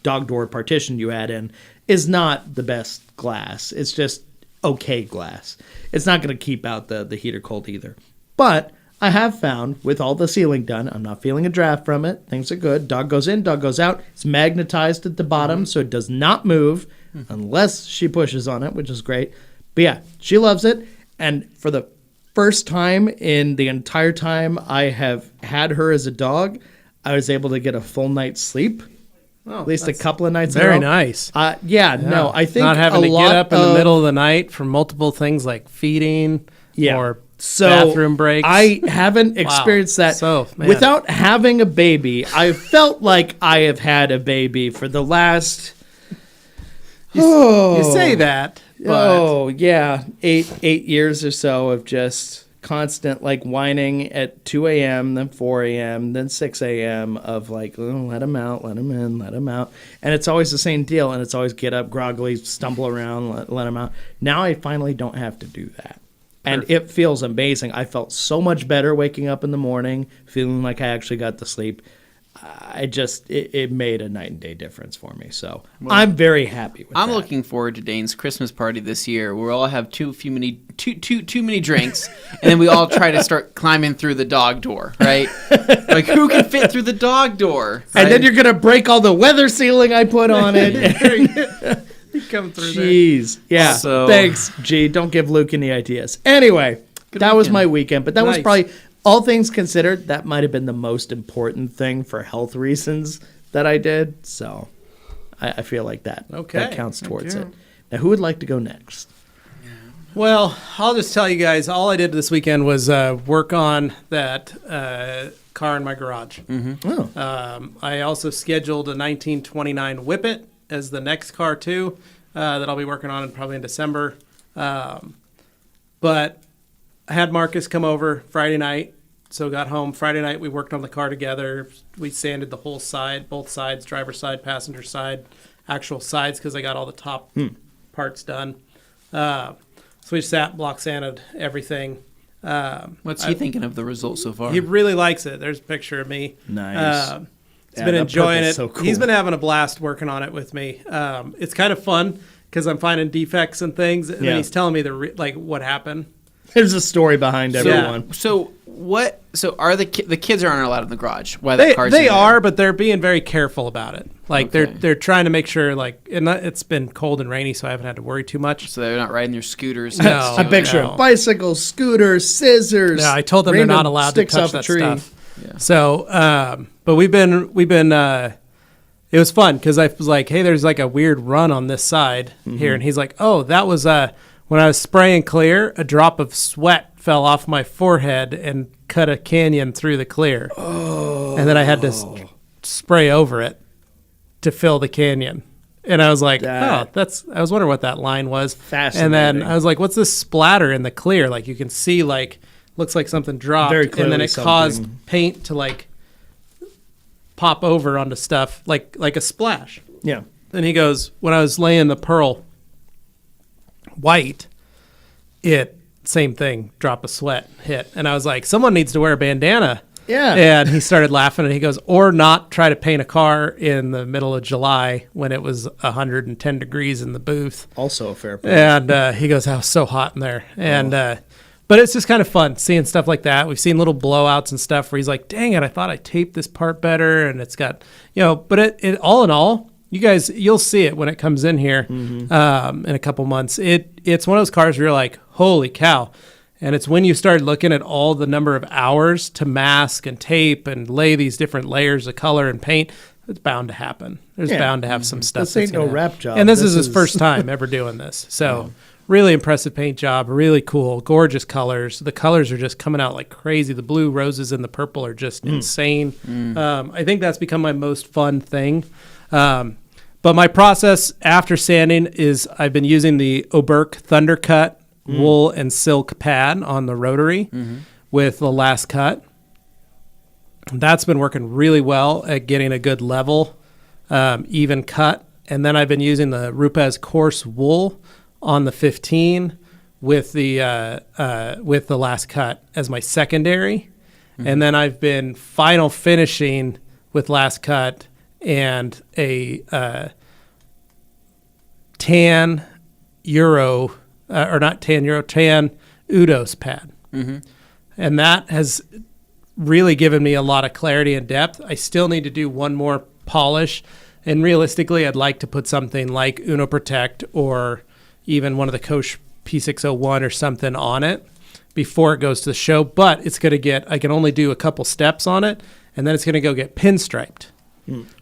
dog door partition you add in is not the best glass. It's just okay glass. It's not going to keep out the heat or cold either. But I have found with all the sealing done, I'm not feeling a draft from it. Things are good. Dog goes in, dog goes out. It's magnetized at the bottom, so it does not move unless she pushes on it, which is great. But yeah, she loves it. And for the first time in the entire time I have had her as a dog, I was able to get a full night's sleep. At least a couple of nights. Very nice. No, I think not having to get up in the middle of the night for multiple things like feeding or bathroom breaks. I haven't experienced that. So, man. Without having a baby, I felt like I have had a baby for the last... You say that, but... 8 years or so of just constant like whining at 2 a.m., then 4 a.m., then 6 a.m. of like, let him out, let him in, let him out. And it's always the same deal, and it's always get up, groggily, stumble around, let him out. Now I finally don't have to do that. And it feels amazing. I felt so much better waking up in the morning, feeling like I actually got to sleep. It made a night and day difference for me. So I'm very happy with that. I'm looking forward to Dane's Christmas party this year, where we all have too many drinks, and then we all try to start climbing through the dog door, right? Like, who can fit through the dog door? Right? And then you're gonna break all the weather sealing I put on it. Come through Jeez. there. Yeah. So, thanks, G. Don't give Luke any ideas. Anyway, that was my weekend, but that was probably, all things considered, that might have been the most important thing for health reasons that I did. So I feel like that counts towards it. Now, who would like to go next? Well, I'll just tell you guys, all I did this weekend was work on that car in my garage. I also scheduled a 1929 Whippet as the next car, too, that I'll be working on probably in December. But I had Marcus come over Friday night, so got home Friday night. We worked on the car together. We sanded the whole side, both sides, driver's side, passenger side, actual sides, because I got all the top parts done. So we sat, block sanded everything. What's he thinking of the results so far? He really likes it. There's a picture of me. Nice. He's been enjoying it. So cool. He's been having a blast working on it with me. It's kind of fun because I'm finding defects and things, and then he's telling me what happened. There's a story behind everyone. So what? So are the kids aren't allowed in the garage? Why the cars? They are, but they're being very careful about it. Like they're trying to make sure. And it's been cold and rainy, so I haven't had to worry too much. So they're not riding their scooters. No, I picture bicycles, scooters, scissors. No, I told them they're not allowed to touch that stuff. Yeah. So, but we've been. It was fun because I was like, "Hey, there's like a weird run on this side here," and he's like, "Oh, that was when I was spraying clear, a drop of sweat fell off my forehead and cut a canyon through the clear, and then I had to spray over it to fill the canyon." And I was like, I was wondering what that line was. Fascinating. And then I was like, what's this splatter in the clear? Like you can see looks like something dropped, very and then it caused paint to pop over onto stuff like a splash. Yeah. And he goes, when I was laying the pearl white, same thing, drop of sweat hit. And I was like, someone needs to wear a bandana Yeah. And he started laughing, and he goes, or not try to paint a car in the middle of July when it was 110 degrees in the booth. Also a fair point. And he goes, "I was so hot in there." And but it's just kind of fun seeing stuff like that. We've seen little blowouts and stuff where he's like, "Dang it, I thought I taped this part better." And it's got, but it all in all, you guys, you'll see it when it comes in here in a couple months. It's one of those cars where you're like, holy cow. And it's when you start looking at all the number of hours to mask and tape and lay these different layers of color and paint, it's bound to happen. There's bound to have some stuff. This ain't no wrap job. And this is his first time ever doing this. So really impressive paint job, really cool, gorgeous colors. The colors are just coming out like crazy. The blue, roses, and the purple are just insane. I think that's become my most fun thing. But my process after sanding is I've been using the Oberk Thundercut wool and silk pad on the rotary with the last cut. That's been working really well at getting a good level, even cut. And then I've been using the Rupes coarse wool on the 15 with the last cut as my secondary. And then I've been final finishing with last cut and a tan Udos pad. And that has really given me a lot of clarity and depth. I still need to do one more polish, and realistically I'd like to put something like Uno Protect or even one of the Koch P601 or something on it before it goes to the show, but it's going to get, I can only do a couple steps on it, and then it's going to go get pinstriped.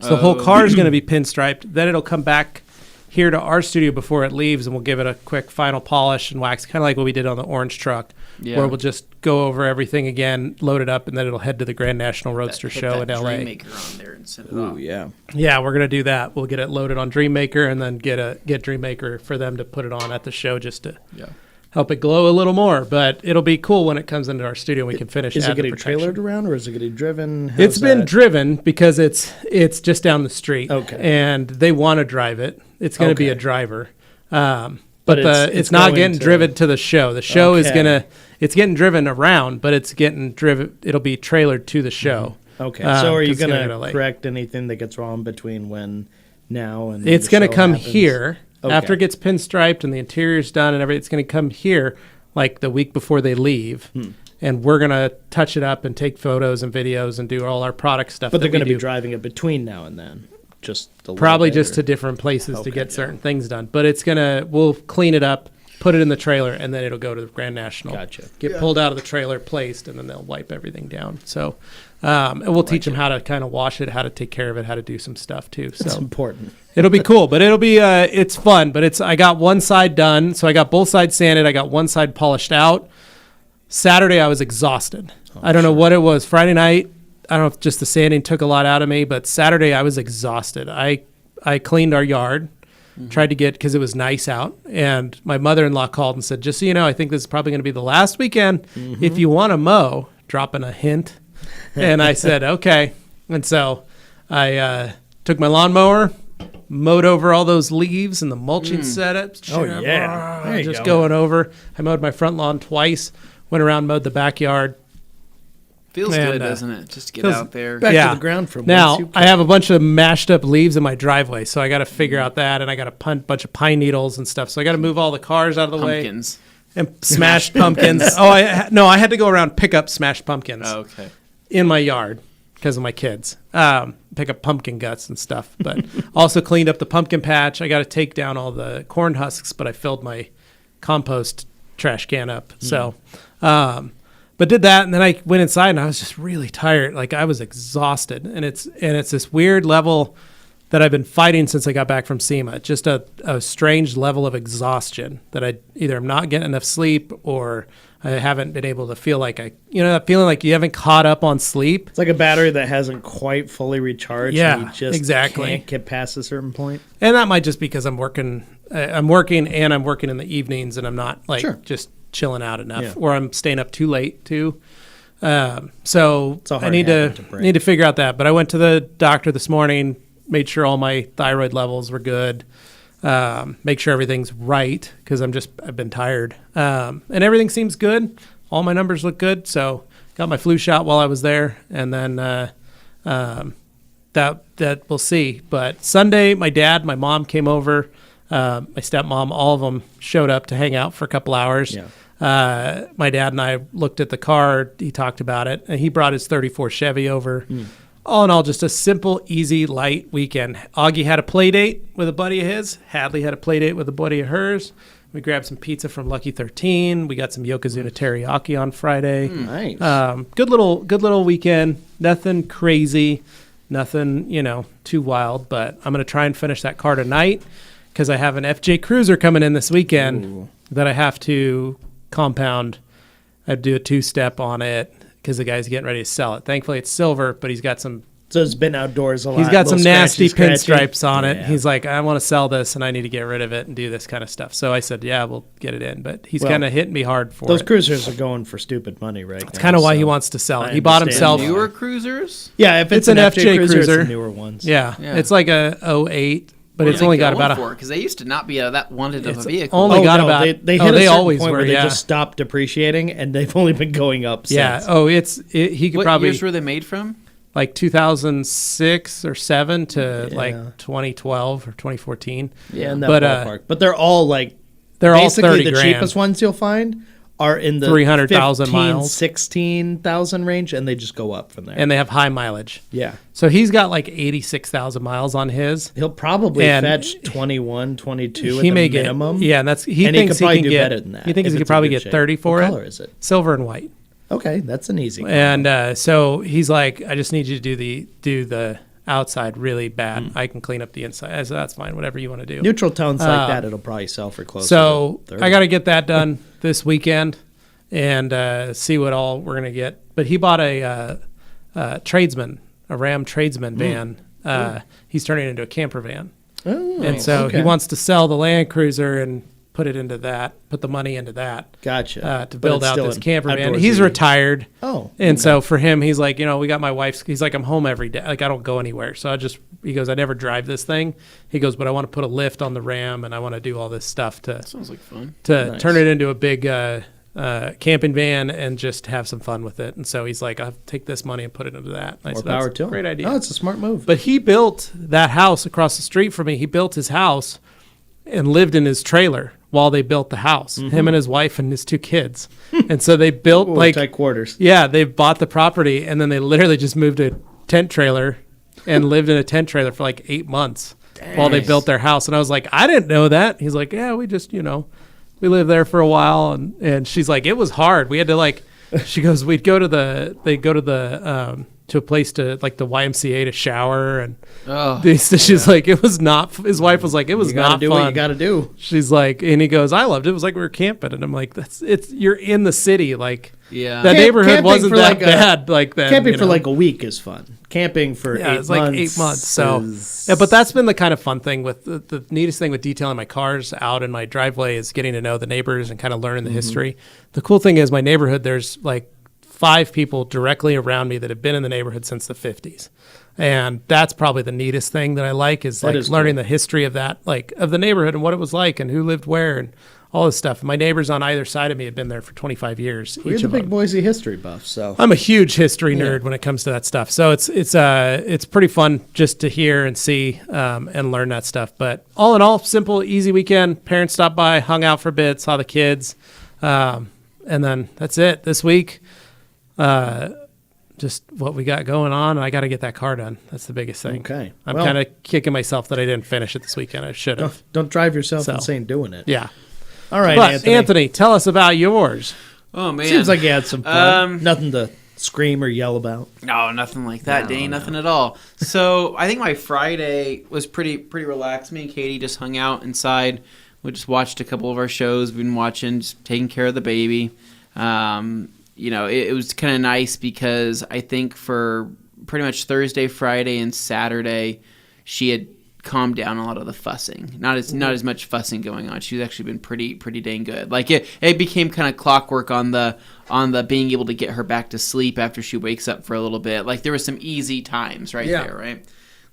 So the whole car is going to be pinstriped. Then it'll come back here to our studio before it leaves, and we'll give it a quick final polish and wax, kind of like what we did on the orange truck, where we'll just go over everything again, load it up, and then it'll head to the Grand National Roadster Show in LA. Dreammaker on there and send it off. Yeah, we're gonna do that. We'll get it loaded on Dreammaker, and then get Dreammaker for them to put it on at the show just to help it glow a little more. But it'll be cool when it comes into our studio and we can finish. Is it getting trailered around, or is it getting driven? It's been driven because it's just down the street. Okay. And they want to drive it. It's going to be a driver. But it's not getting driven to the show. The show is it's getting driven around, but it's getting driven. It'll be trailered to the show. Okay. So are you going to correct anything that gets wrong between now and it's going to come here. Okay. After it gets pinstriped and the interior's done and everything, it's going to come here like the week before they leave. And we're going to touch it up and take photos and videos and do all our product stuff. But they're going to be driving it between now and then. Probably just to different places to get certain things done. But we'll clean it up, put it in the trailer, and then it'll go to the Grand National. Gotcha. Get pulled out of the trailer, placed, and then they'll wipe everything down. So, and we'll teach them how to kind of wash it, how to take care of it, how to do some stuff too. So that's important. It'll be cool, but it'll be it's fun. But I got one side done, so I got both sides sanded. I got one side polished out. Saturday I was exhausted. I don't know what it was. Friday night, I don't know if just the sanding took a lot out of me, but Saturday I was exhausted. I cleaned our yard, tried to get, because it was nice out, and my mother-in-law called and said, just so you know, I think this is probably going to be the last weekend. If you want to mow, dropping a hint. And I said, okay. And so I took my lawnmower, mowed over all those leaves and the mulching setups. Oh, yeah. Just going over. I mowed my front lawn twice, went around, mowed the backyard. Feels good, doesn't it? Just to get out there. Back to the ground from now, I have a bunch of mashed up leaves in my driveway, so I got to figure out that, and I got a bunch of pine needles and stuff. So I got to move all the cars out of the way. Pumpkins. And smashed pumpkins. I had to go around pick up smashed pumpkins. Oh, okay. In my yard because of my kids. Pick up pumpkin guts and stuff. But also cleaned up the pumpkin patch. I got to take down all the corn husks, but I filled my compost trash can up. So, but did that, and then I went inside, and I was just really tired. Like, I was exhausted, and it's this weird level that I've been fighting since I got back from SEMA. Just a strange level of exhaustion that I either am not getting enough sleep, or I haven't been able to feel like that feeling like you haven't caught up on sleep. It's like a battery that hasn't quite fully recharged. Yeah, and you just exactly. Can't get past a certain point. And that might just be because I'm working and I'm working in the evenings, and I'm not just chilling out enough, or I'm staying up too late too. So I need to figure out that. But I went to the doctor this morning, made sure all my thyroid levels were good, make sure everything's right, because I've been tired, and everything seems good. All my numbers look good, so got my flu shot while I was there, and then that we'll see. But Sunday, my dad, my mom came over, my stepmom, all of them showed up to hang out for a couple hours. Yeah. My dad and I looked at the car. He talked about it, and he brought his 34 Chevy over. All in all, just a simple, easy, light weekend. Augie had a play date with a buddy of his. Hadley had a play date with a buddy of hers. We grabbed some pizza from Lucky 13. We got some Yokozuna teriyaki on Friday. Nice. Good little weekend. Nothing crazy, nothing too wild. But I'm gonna try and finish that car tonight because I have an FJ Cruiser coming in this weekend that I have to compound. I do a 2-step on it because the guy's getting ready to sell it. Thankfully, it's silver, but he's got some. So it's been outdoors a lot. He's got some nasty scratchy. pinstripes on it. Yeah. He's like, I want to sell this, and I need to get rid of it and do this kind of stuff. So I said, yeah, we'll get it in. But he's kind of hitting me hard for those it. cruisers are going for stupid money right now. That's kind of why he wants to sell it. He bought himself. Newer cruisers? Yeah, if it's an FJ Cruiser, it's the newer ones. Yeah. It's like a 08. But it's only got about because they used to not be that wanted of a vehicle. Only got about they hit a certain always point were, where they just stopped depreciating, and they've only been going up since. Yeah. He could what probably. What years were they made from? Like 2006 or 7 to like 2012 or 2014. Yeah, in that ballpark. But they're all like they're basically all 30 the grand. cheapest ones you'll find are in the 300,000 miles, 16,000 range, and they just go up from there. And they have high mileage. Yeah. So he's got like 86,000 miles on his. He'll probably fetch 21, 22 at the minimum. And that's he thinks could he can get better than that. He thinks he could probably get 30 for it. What color is it? Silver and white. Okay, that's an easy one. And so he's like, I just need you to do the outside really bad. I can clean up the inside. I said, that's fine, whatever you want to do. Neutral tones like that, it'll probably sell for close so to 30. I got to get that done this weekend and see what all we're going to get. But he bought a tradesman, a Ram tradesman van. He's turning it into a camper van. Oh, and so he wants to sell the Land Cruiser and put the money into that. Gotcha. To build out this camper van. outdoorsy. He's retired. Oh. And so for him, he's like, we got my wife's, he's like, I'm home every day. Like, I don't go anywhere. So he goes, I never drive this thing. He goes, but I want to put a lift on the Ram and I want to do all this stuff sounds like fun. To turn it into a big camping van and just have some fun with it. And so he's like, I'll take this money and put it into that. More power to him. Great idea. Oh, it's a smart move. But he built that house across the street from me. He built his house and lived in his trailer while they built the house, him and his wife and his 2 kids. And so they built tight quarters. Yeah, they bought the property and then they literally just moved a tent trailer and lived in a tent trailer for like 8 months while they built their house. And I was like, I didn't know that. He's like, yeah, we just, we lived there for a while. And she's like, it was hard. We had to she goes, to a place to like the YMCA to shower and she's like, it was not, his wife was like, it was not do fun. what you gotta do. She's like, and he goes, I loved it. It was like we were camping. And I'm like, you're in the city. Like that neighborhood wasn't that bad. Like that. Camping for like a week is fun. Camping for 8 months. It's like 8 months. So but that's been the kind of fun thing with the neatest thing with detailing my cars out in my driveway is getting to know the neighbors and kind of learning the history. The cool thing is my neighborhood, there's like 5 people directly around me that have been in the neighborhood since the 50s. And that's probably the neatest thing that I like is like learning the history of that, like of the neighborhood and what it was like and who lived where and all this stuff. My neighbors on either side of me had been there for 25 years. We're the big Boise history buff, so I'm a huge history nerd when it comes to that stuff. So it's pretty fun just to hear and see and learn that stuff. But all in all, simple, easy weekend. Parents stopped by, hung out for a bit, saw the kids, and then that's it. This week, just what we got going on. I got to get that car done. That's the biggest thing. Okay. I'm kind of kicking myself that I didn't finish it this weekend. I should have. Don't drive yourself insane doing it. Yeah. All right, but Anthony, tell us about yours. Oh, man. Seems like you had some fun. Nothing to scream or yell about. No, nothing like that, Dane. Nothing at all. So I think my Friday was pretty relaxed. Me and Katie just hung out inside. We just watched a couple of our shows. We've been watching, just taking care of the baby. It was kind of nice because I think for pretty much Thursday, Friday, and Saturday, she had calmed down a lot of the fussing. Not as much fussing going on. She's actually been pretty dang good. Like it became kind of clockwork on the being able to get her back to sleep after she wakes up for a little bit. Like there was some easy times there, right?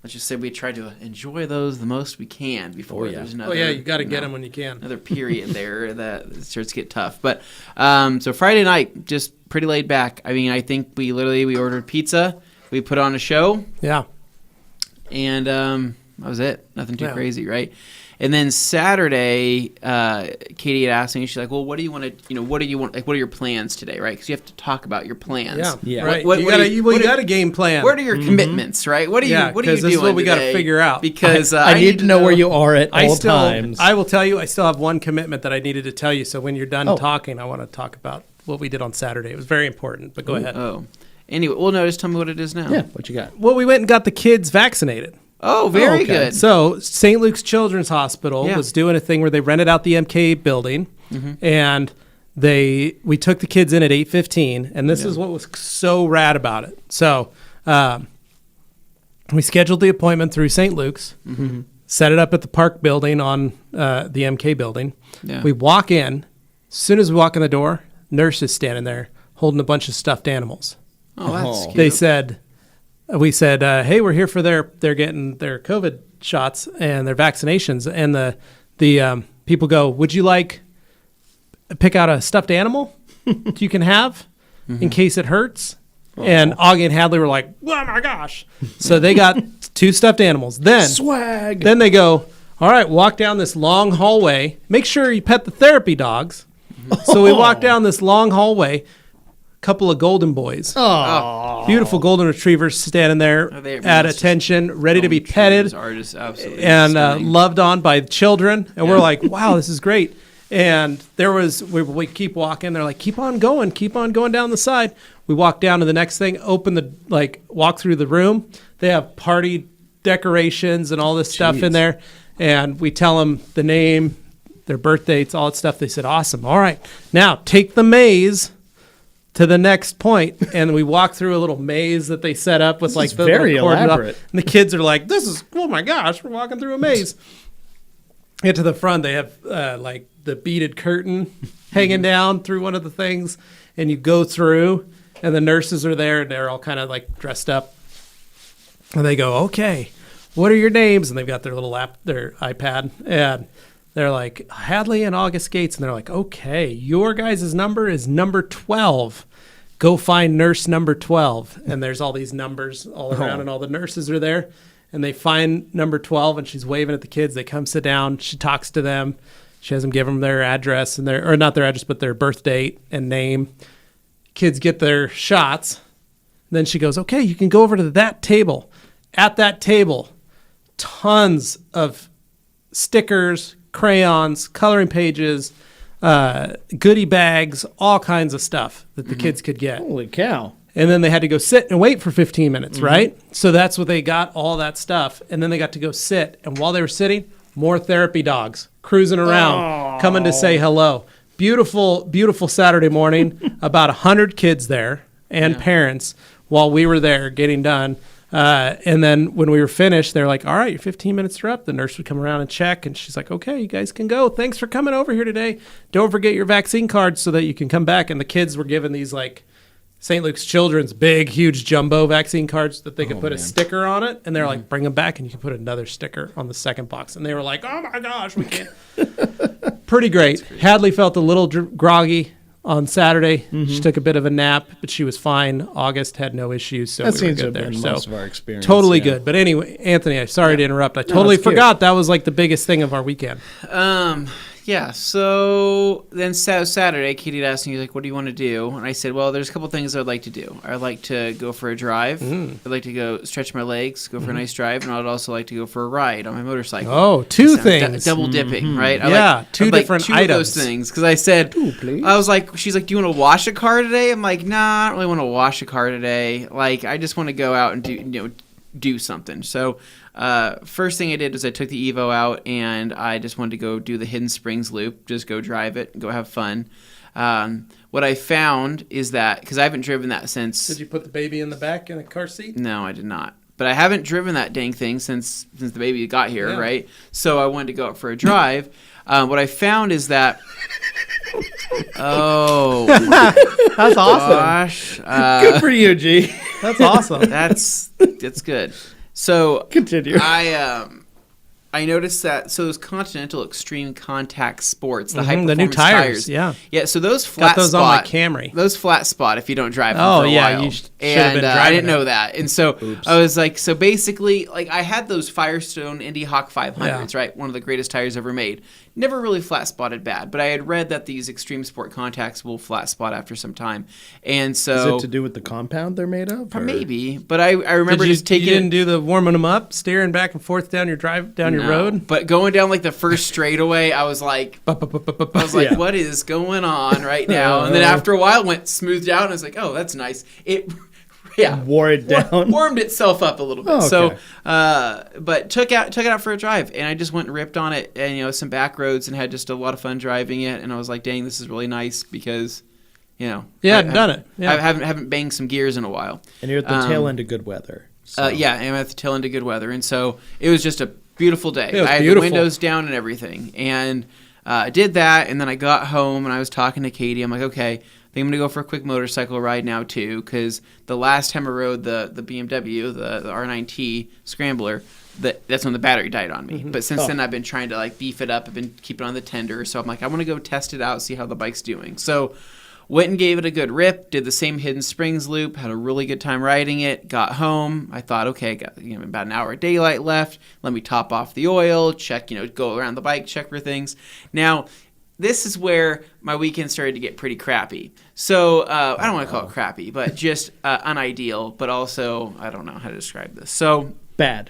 let's just say we try to enjoy those the most we can before there's another. Oh yeah, you got to get them when you can. Another period there that starts to get tough. But so Friday night, just pretty laid back. I mean, I think we ordered pizza, we put on a show. Yeah. And that was it. Nothing too crazy, right? And then Saturday, Katie had asked me, she's like, well, what do you want to, what do you want, like, what are your plans today, right? Because you have to talk about your plans. Yeah. Right. You got a game plan. What are your commitments, right? What are you doing this is what we got to figure out. Because I need to know where you are at all times. I will tell you, I still have one commitment that I needed to tell you. So when you're done talking, I want to talk about what we did on Saturday. It was very important, but go ahead. Oh. Anyway, well, no, just tell me what it is now. Yeah, what you got? Well, we went and got the kids vaccinated. Oh, very good. So St. Luke's Children's Hospital was doing a thing where they rented out the MK building, and we took the kids in at 8:15, and this is what was so rad about it. So we scheduled the appointment through St. Luke's, set it up at the park building on the MK building. Yeah. We walk in. As soon as we walk in the door, nurse is standing there holding a bunch of stuffed animals. Oh, that's cute. We said, hey, we're here for they're getting their COVID shots and their vaccinations. And the people go, would you like pick out a stuffed animal you can have in case it hurts? And Augie and Hadley were like, oh my gosh. So they got 2 stuffed animals. Then swag. Then they go, all right, walk down this long hallway. Make sure you pet the therapy dogs. So we walk down this long hallway. Couple of golden boys. Beautiful golden retrievers standing there at attention, ready to be petted and loved on by children. And we're like, wow, this is great. And we keep walking. They're like, keep on going down the side. We walk down to the next thing, walk through the room. They have party decorations and all this stuff in there. And we tell them the name, their birth dates, all that stuff. They said, awesome. All right, now take the maze to the next point, and we walk through a little maze that they set up with the very elaborate. And the kids are like, "This is oh my gosh, we're walking through a maze." Get to the front, they have the beaded curtain hanging down through one of the things, and you go through, and the nurses are there, and they're all kind of dressed up, and they go, "Okay, what are your names?" And they've got their little their iPad, and they're like, Hadley and August Gates. And they're like, okay, your guys' number is number 12. Go find nurse number 12. And there's all these numbers all around, and all the nurses are there. And they find number 12, and she's waving at the kids. They come sit down. She talks to them. She has them give them their address, and or not their address, but their birth date and name. Kids get their shots. Then she goes, okay, you can go over to that table. At that table, tons of stickers, crayons, coloring pages, goodie bags, all kinds of stuff that the kids could get. Holy cow. And then they had to go sit and wait for 15 minutes, right? So that's what they got, all that stuff. And then they got to go sit. And while they were sitting, more therapy dogs cruising around, coming to say hello. Beautiful, beautiful Saturday morning. About 100 kids there and parents while we were there getting done. And then when we were finished, they're like, all right, your 15 minutes are up. The nurse would come around and check, and she's like, okay, you guys can go. Thanks for coming over here today. Don't forget your vaccine cards so that you can come back. And the kids were given these St. Luke's Children's big, huge jumbo vaccine cards that they could put a sticker on it. And they're like, bring them back, and you can put another sticker on the second box. And they were like, oh my gosh, we can't. Pretty great. Hadley felt a little groggy on Saturday. She took a bit of a nap, but she was fine. August had no issues, so that we seems were good to have there. been most of our experience. Totally good. But anyway, Anthony, I'm sorry to interrupt. I totally forgot that was the biggest thing of our weekend. Yeah, so then Saturday, Katie asked me, what do you want to do? And I said, well, there's a couple things I'd like to do. I'd like to go for a drive. I'd like to go stretch my legs, go for a nice drive, and I'd also like to go for a ride on my motorcycle. Oh, two things. Double dipping, right? Two different two items. Of those things, because I said, I was like, she's like, do you want to wash a car today? I'm like, nah, I don't really want to wash a car today. I just want to go out and do something. So first thing I did was I took the Evo out, and I just wanted to go do the Hidden Springs loop, just go drive it and go have fun. What I found is that, because I haven't driven that since... Did you put the baby in the back in a car seat? No, I did not. But I haven't driven that dang thing since the baby got here, right? So I wanted to go out for a drive. What I found is that... Oh. That's awesome. Gosh. Good for you, G. That's awesome. That's good. So Continue. I noticed that, so those Continental Extreme Contact Sports, the high the performance new tires, yeah. Yeah, so those flat Got those spot, on my Camry. Those flat spot if you don't drive them Oh, for a yeah, while. you should have been driving I didn't it. know that. And so I was like, so basically, like I had those Firestone Indy Hawk 500s, right? One of the greatest tires ever made. Never really flat spotted bad, but I had read that these Extreme Sport Contacts will flat spot after some time. And so... Is it to do with the compound they're made of? Or? Maybe, but I remember just taking... You didn't do the warming them up, steering back and forth down your road? But going down like the first straightaway, I was like, what is going on right now? And then after a while, it went smoothed out, and I was like, oh, that's nice. It, wore it down, warmed itself up a little bit. Oh, okay. So, but took it out for a drive, and I just went and ripped on it, and some back roads, and had just a lot of fun driving it. And I was like, dang, this is really nice because, I hadn't done it. Yeah. I haven't banged some gears in a while. And you're at the tail end of good weather. So. I'm at the tail end of good weather, and so it was just a beautiful day. It was I had beautiful. the windows down and everything, and I did that, and then I got home, and I was talking to Katie. I'm like, okay, I think I'm going to go for a quick motorcycle ride now, too, because the last time I rode the BMW, the R9T Scrambler, that's when the battery died on me. But since then, I've been trying to beef it up. I've been keeping it on the tender, so I'm like, I want to go test it out, see how the bike's doing. So went and gave it a good rip, did the same Hidden Springs loop, had a really good time riding it, got home. I thought, okay, got about an hour of daylight left. Let me top off the oil, check, go around the bike, check for things. Now, this is where my weekend started to get pretty crappy. So I don't want to call it crappy, but just unideal, but also, I don't know how to describe this. So bad.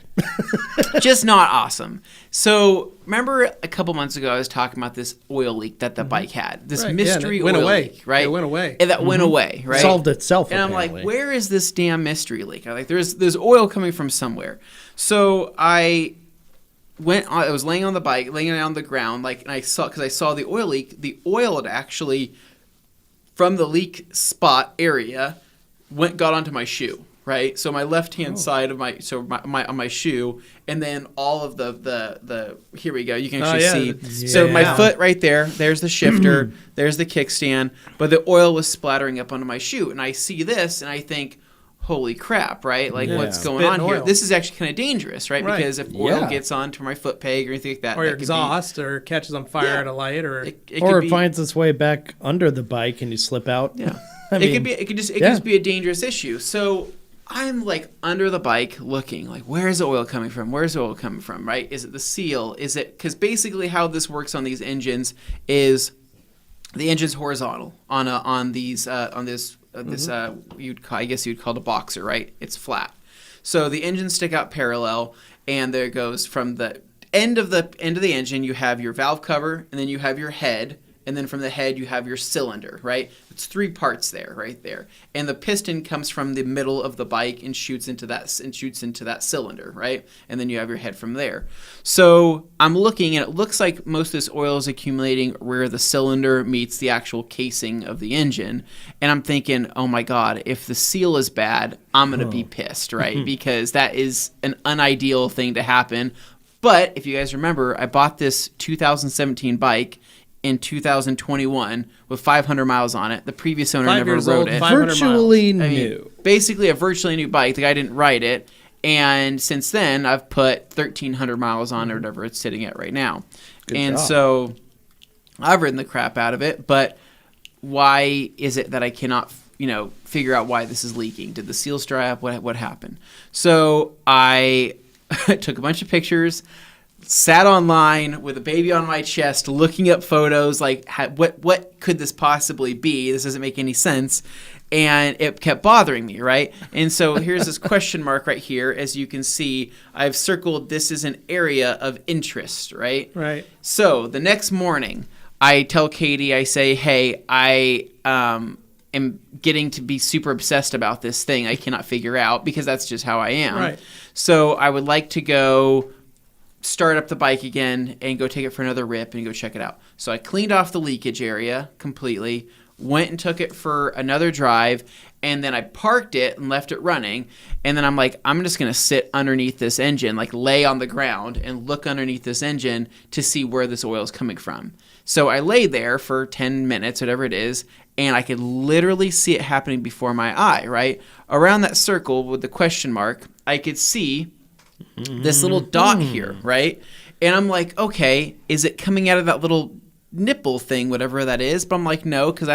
just not awesome. So remember a couple months ago, I was talking about this oil leak that the bike had. This mystery oil leak, right? It went away. And that went away, right? Solved itself, and apparently. I'm like, where is this damn mystery leak? I'm like, there's oil coming from somewhere. So I was laying on the bike, laying on the ground, and I saw the oil leak. The oil had actually, from the leak spot area, got onto my shoe. Right, so my left hand side of on my shoe, and then all of the here we go. You can actually see. Yeah. So my foot right there. There's the shifter. There's the kickstand. But the oil was splattering up onto my shoe, and I see this, and I think, holy crap! Right, what's going on here? This is actually kind of dangerous, right? Because if oil gets onto my foot peg or anything like that, or your exhaust, or catches on fire at a light, or it finds its way back under the bike and you slip out. Yeah, it could just be a dangerous issue. So I'm under the bike looking where's the oil coming from? Where's the oil coming from? Right? Is it the seal? Is it because basically how this works on these engines is the engine's horizontal on this I guess you'd call it a boxer, right? It's flat. So the engines stick out parallel, and there goes from the end of the engine you have your valve cover, and then you have your head. And then from the head, you have your cylinder, right? It's 3 parts there, right there. And the piston comes from the middle of the bike and shoots into that cylinder, right? And then you have your head from there. So I'm looking, and it looks like most of this oil is accumulating where the cylinder meets the actual casing of the engine. And I'm thinking, oh my God, if the seal is bad, I'm going to be pissed, right? Because that is an unideal thing to happen. But if you guys remember, I bought this 2017 bike in 2021 with 500 miles on it. The previous owner never rode it. Virtually new. Basically a virtually new bike. The guy didn't ride it. And since then, I've put 1,300 miles on it or whatever it's sitting at right now. Good job. So I've ridden the crap out of it. But why is it that I cannot, figure out why this is leaking? Did the seals dry up? What happened? So I took a bunch of pictures, sat online with a baby on my chest, looking up photos, what could this possibly be? This doesn't make any sense. And it kept bothering me, right? And so here's this question mark right here. As you can see, I've circled this is an area of interest, right? Right. So the next morning, I tell Katie, I say, hey, I am getting to be super obsessed about this thing I cannot figure out, because that's just how I am. Right. So I would like to go start up the bike again and go take it for another rip and go check it out. So I cleaned off the leakage area completely, went and took it for another drive, and then I parked it and left it running. And then I'm like, I'm just going to sit underneath this engine, lay on the ground and look underneath this engine to see where this oil is coming from. So I lay there for 10 minutes, whatever it is, and I could literally see it happening before my eye, right? Around that circle with the question mark, I could see this little dot here, right? And I'm like, okay, is it coming out of that little nipple thing, whatever that is? But I'm like, no, because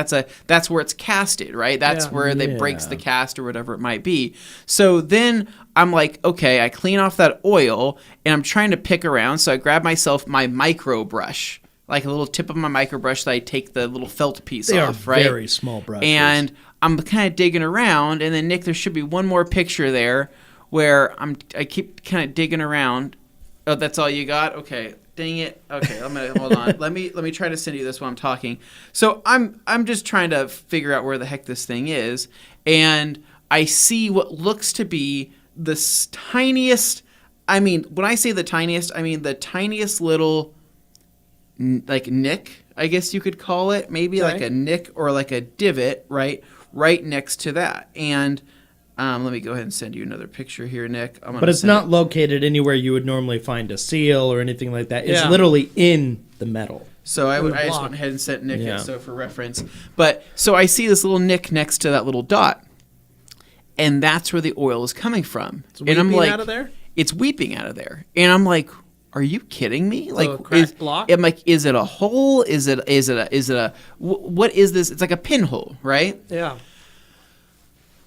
that's where it's casted, right? That's where they breaks the cast or whatever it might be. So then I'm like, okay, I clean off that oil and I'm trying to pick around. So I grab myself my micro brush, like a little tip of my micro brush that I take the little felt piece off, right? Very small brushes. And I'm kind of digging around, and then Nick, there should be one more picture there where I keep kind of digging around. Oh, that's all you got? Okay. Dang it. Okay, I'm gonna hold on. Let me try to send you this while I'm talking. So I'm just trying to figure out where the heck this thing is, and I see what looks to be the tiniest. I mean, when I say the tiniest, I mean the tiniest little like nick, I guess you could call it, maybe like a nick or like a divot, right next to that. And let me go ahead and send you another picture here, Nick. But it's not located anywhere you would normally find a seal or anything like that. It's literally in the metal. So I just went ahead and sent Nick it so for reference. But so I see this little nick next to that little dot, and that's where the oil is coming from. It's weeping out of there? It's weeping out of there. And I'm like, are you kidding me? So like a cracked block? I'm like, is it a hole? Is it a what is this? It's like a pinhole, right? Yeah.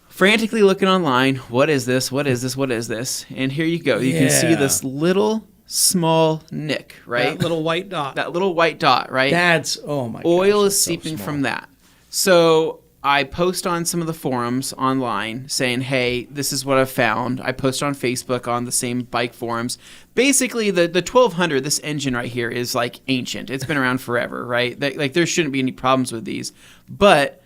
Frantically looking online, what is this? What is this? What is this? And here you go. You can see this little small nick, right? That little white dot. That little white dot, right? That's, oh my god. Oil is seeping from that. So I post on some of the forums online saying, hey, this is what I've found. I post on Facebook on the same bike forums. Basically, the 1200, this engine right here is like ancient. It's been around forever, right? Like there shouldn't be any problems with these. But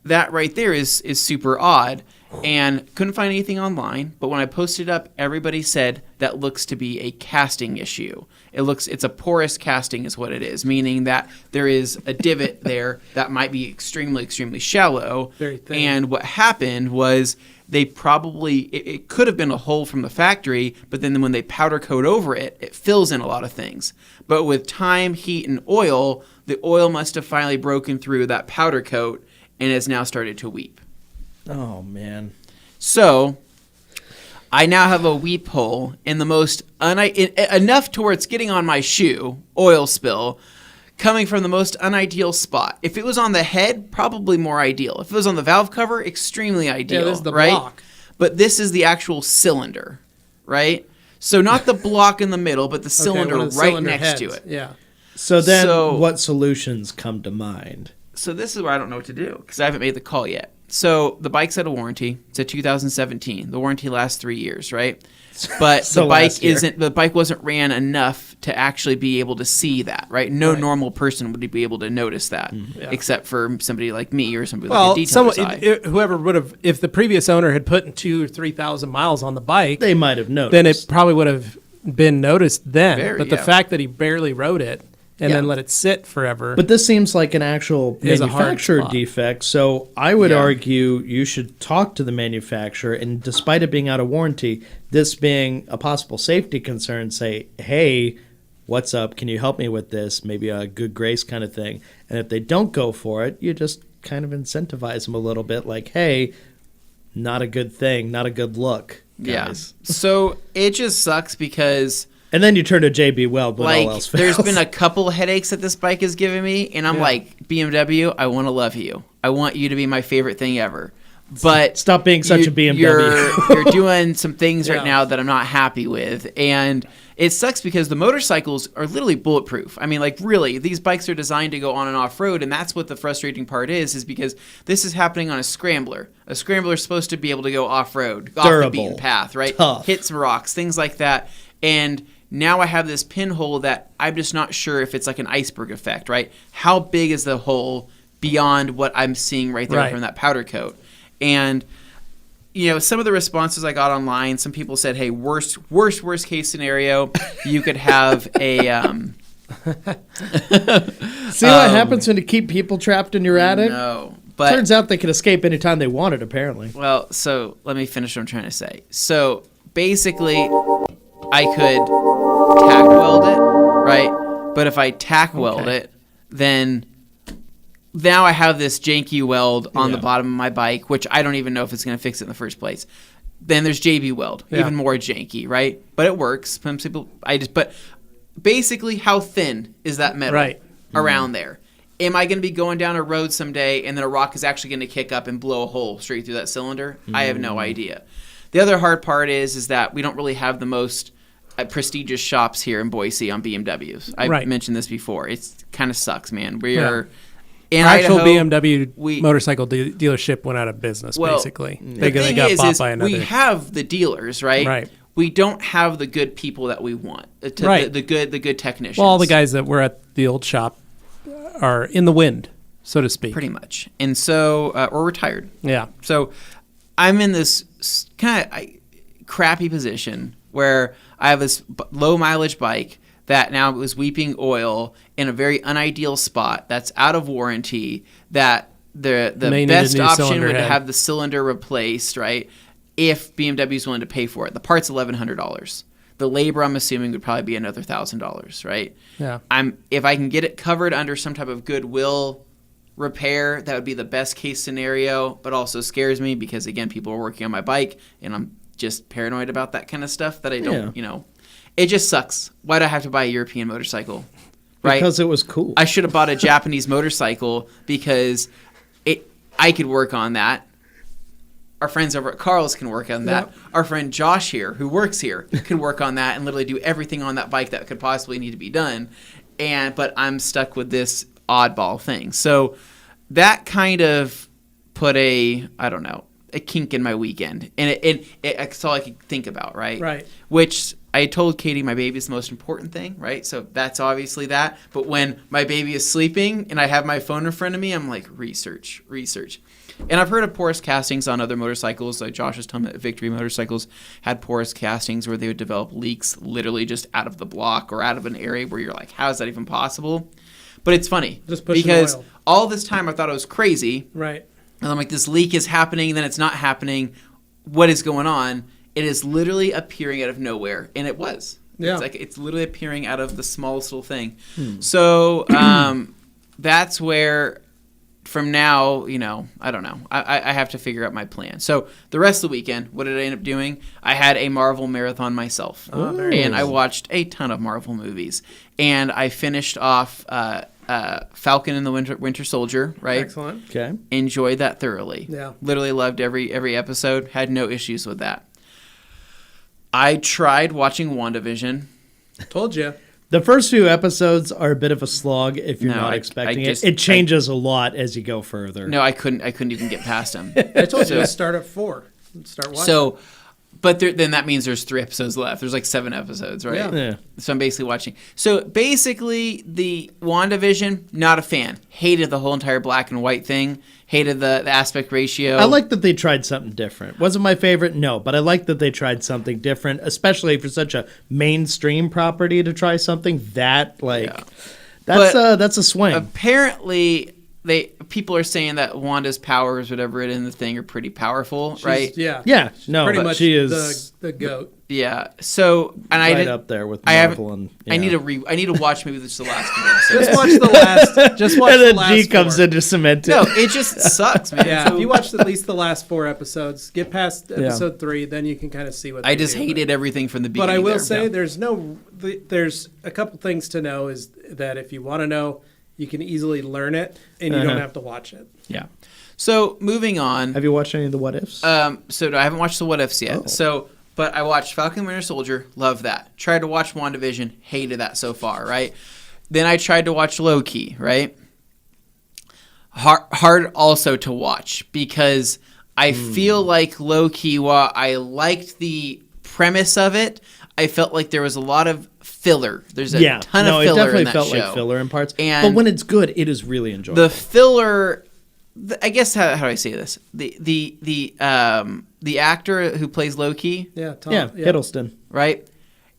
that right there is super odd, and couldn't find anything online. But when I posted up, everybody said that looks to be a casting issue. It's a porous casting is what it is, meaning that there is a divot there that might be extremely, extremely shallow. Very thin. And what happened was they probably, it could have been a hole from the factory, but then when they powder coat over it, it fills in a lot of things. But with time, heat, and oil, the oil must have finally broken through that powder coat and has now started to weep. Oh, man. So I now have a weep hole in the most enough to where it's getting on my shoe, oil spill, coming from the most unideal spot. If it was on the head, probably more ideal. If it was on the valve cover, extremely ideal. Yeah, this is the right? block. But this is the actual cylinder, right? So not the block in the middle, but the cylinder right next heads. to it. Yeah. So then what solutions come to mind? So this is where I don't know what to do because I haven't made the call yet. So the bike's out of warranty. It's a 2017. The warranty lasts 3 years, right? But the bike wasn't ran enough to actually be able to see that, right? No normal person would be able to notice that, except for somebody like me or somebody like a detailer's eye. Whoever would have, if the previous owner had put in 2,000 or 3,000 miles on the bike, they might have noticed. Then it probably would have been noticed then. But the fact that he barely rode it and then let it sit forever. But this seems like an actual manufacturer defect, so I would argue you should talk to the manufacturer, and despite it being out of warranty, this being a possible safety concern, say, hey, what's up? Can you help me with this? Maybe a good grace kind of thing. And if they don't go for it, you just kind of incentivize them a little bit, like, hey, not a good thing, not a good look, guys. Yeah. So it just sucks because... And then you turn to JB Weld when all else fails. There's been a couple headaches that this bike has given me, and I'm like, BMW, I want to love you. I want you to be my favorite thing ever. But stop being such a BMW. You're doing some things right now that I'm not happy with, and it sucks because the motorcycles are literally bulletproof. I mean, like, really, these bikes are designed to go on and off road, and that's what the frustrating part is because this is happening on a scrambler. A scrambler is supposed to be able to go off road, off the beaten path, right? Tough. Hit some rocks, things like that, and now I have this pinhole that I'm just not sure if it's like an iceberg effect, right? How big is the hole beyond what I'm seeing right there from that powder coat? And, you know, some of the responses I got online, some people said, hey, worst case scenario, you could have a... See what happens when you keep people trapped in your attic? No. But turns out they can escape anytime they wanted, apparently. Well, so let me finish what I'm trying to say. So basically, I could tack weld it, right? But if I tack weld it, then now I have this janky weld on the bottom of my bike, which I don't even know if it's going to fix it in the first place. Then there's JB Weld, even more janky, right? But it works. Some people, but basically, how thin is that metal around there? Am I going to be going down a road someday and then a rock is actually going to kick up and blow a hole straight through that cylinder? I have no idea. The other hard part is that we don't really have the most prestigious shops here in Boise on BMWs. I've mentioned this before. It kind of sucks, man. We are in actual Idaho, BMW motorcycle dealership went out of business. Basically, they got bought by another. We have the dealers, right? Right. We don't have the good people that we want. The good technicians. Well, all the guys that were at the old shop are in the wind, so to speak. Pretty much. And so, or retired. Yeah. So I'm in this kind of crappy position where I have this low mileage bike that now is weeping oil in a very unideal spot that's out of warranty, that the best option would have the cylinder replaced, right? If BMW is willing to pay for it. The part's $1,100. The labor, I'm assuming, would probably be another $1,000, right? Yeah. If I can get it covered under some type of goodwill repair, that would be the best case scenario, but also scares me because, again, people are working on my bike, and I'm just paranoid about that kind of stuff that I don't, it just sucks. Why do I have to buy a European motorcycle? Right? Because it was cool. I should have bought a Japanese motorcycle because I could work on that. Our friends over at Carl's can work on that. Yep. Our friend Josh here, who works here, can work on that and literally do everything on that bike that could possibly need to be done. But I'm stuck with this oddball thing. So that kind of put a kink in my weekend. And it's all I could think about, right? Right. Which I told Katie my baby is the most important thing, right? So that's obviously that. But when my baby is sleeping and I have my phone in front of me, I'm like, research. And I've heard of porous castings on other motorcycles. Like Josh was telling me that Victory motorcycles had porous castings where they would develop leaks literally just out of the block or out of an area where you're like, how is that even possible? But it's funny because all this time I thought it was crazy. Right. And I'm like, this leak is happening, then it's not happening. What is going on? It is literally appearing out of nowhere. And it was. Yeah. It's literally appearing out of the smallest little thing. So that's where... From now, I don't know. I have to figure out my plan. So the rest of the weekend, what did I end up doing? I had a Marvel marathon myself. I watched a ton of Marvel movies. And I finished off Falcon and the Winter Soldier, right? Excellent. Okay. Enjoyed that thoroughly. Yeah. Literally loved every episode. Had no issues with that. I tried watching WandaVision. Told you. The first few episodes are a bit of a slog if you're not expecting it. It changes a lot as you go further. No, I couldn't even get past them. I told you to start at 4. Start watching. So, but then that means there's 3 episodes left. There's like 7 episodes, right? Yeah. So I'm basically watching. So basically, the WandaVision, not a fan. Hated the whole entire black and white thing. Hated the aspect ratio. I like that they tried something different. Wasn't my favorite? No, but I like that they tried something different, especially for such a mainstream property to try something that's a swing. Apparently, people are saying that Wanda's powers, whatever it is in the thing, are pretty powerful, right? Yeah. No, pretty much she is the goat. Yeah. So, and right up there with Marvel and. I need to watch maybe just the last few episodes. Just watch the last. Just watch and the then last. G comes in to cement it. No, it just sucks, man. Yeah. So, if you watch at least the last 4 episodes, get past episode 3, then you can kind of see what. I just hated everything from the beginning. But I will say, there's a couple things to know is that if you want to know, you can easily learn it, and you don't have to watch it. Yeah. So moving on. Have you watched any of the What Ifs? So I haven't watched the What Ifs yet. Oh. So, but I watched Falcon and Winter Soldier. Love that. Tried to watch WandaVision. Hated that so far. Right. Then I tried to watch Loki. Right. Hard also to watch because I feel like Loki. While I liked the premise of it, I felt like there was a lot of filler. There's a ton of filler in that show. It definitely felt like filler in parts. But when it's good, it is really enjoyable. The filler, I guess, how do I say this? The actor who plays Loki. Tom Hiddleston. Right?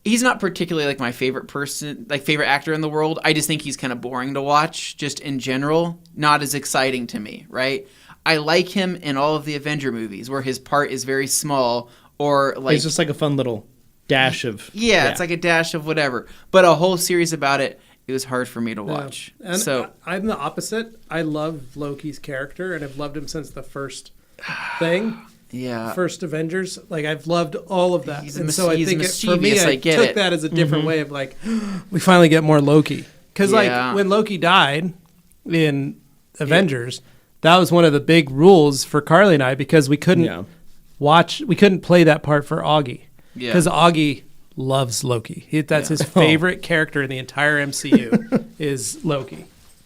He's not particularly like my favorite favorite actor in the world. I just think he's kind of boring to watch, just in general. Not as exciting to me, right? I like him in all of the Avenger movies where his part is very small or like... He's just like a fun little... dash of it's like a dash of whatever, but a whole series about it was hard for me to watch. And so I'm the opposite. I love Loki's character and I've loved him since the first thing. first Avengers. Like, I've loved all of that. He's and so I think for me, I get took it. that as a different way of like, we finally get more Loki. Because like when Loki died in Avengers, that was one of the big rules for Carly and I, because we couldn't we couldn't play that part for Augie. Because Augie loves Loki. That's his favorite character in the entire MCU is Loki.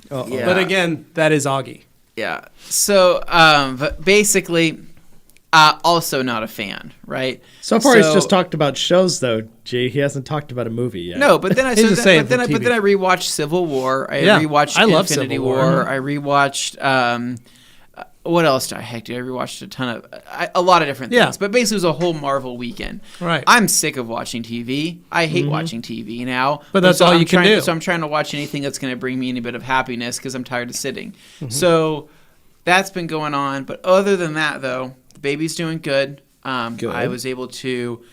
But again, that is Augie. Yeah. So, but basically, also not a fan, right? So far, he's just talked about shows, though. Gee, he hasn't talked about a movie yet. No, but then I rewatched Civil War. I rewatched Infinity War. I rewatched. What else did I rewatched a ton of a lot of different things. But basically, it was a whole Marvel weekend. Right. I'm sick of watching TV. I hate watching TV now. But that's all you can do. So I'm trying to watch anything that's going to bring me any bit of happiness because I'm tired of sitting. So that's been going on. But other than that, though, the baby's doing good. I was able to,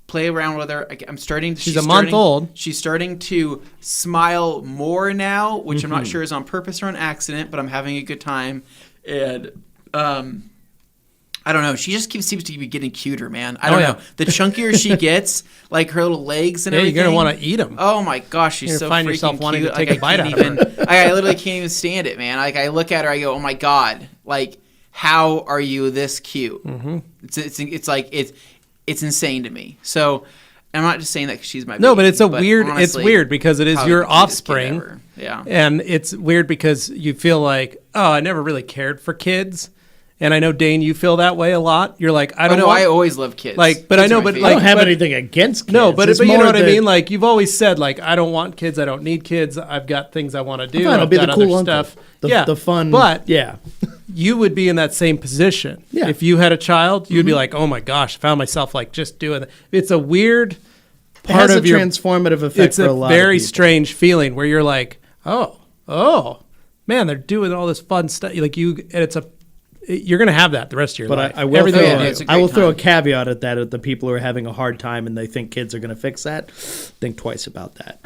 play around with her. I'm starting. She's a month old. She's starting to smile more now, which I'm not sure is on purpose or on accident, but I'm having a good time. And I don't know. She just seems to be getting cuter, man. I don't know. The chunkier she gets, like her little legs and everything. You're gonna want to eat them. Oh my gosh, she's so find freaking yourself wanting cute. to take a bite out of her. I literally can't even stand it, man. Like I look at her, I go, oh my god, like how are you this cute? It's like it's insane to me. So. I'm not just saying that because she's my baby. No, but it's weird. Honestly, it's weird because it is your offspring. Yeah. And it's weird because you feel like, I never really cared for kids. And I know, Dane, you feel that way a lot. You're like, I always love kids. Like, but I know, but like, I don't have anything against kids. No, but you know what I mean? Like, you've always said, like, I don't want kids. I don't need kids. I've got things I want to do. I'll be the cool stuff. The fun. But you would be in that same position. Yeah. If you had a child, you'd be like, oh my gosh, I found myself like just doing that. It's a weird part of your transformative effect for a lot of people. It's a very strange feeling where you're like, oh, man, they're doing all this fun stuff. Like you're going to have that the rest of your life. I will throw a caveat at that. At the people who are having a hard time and they think kids are going to fix that, think twice about that.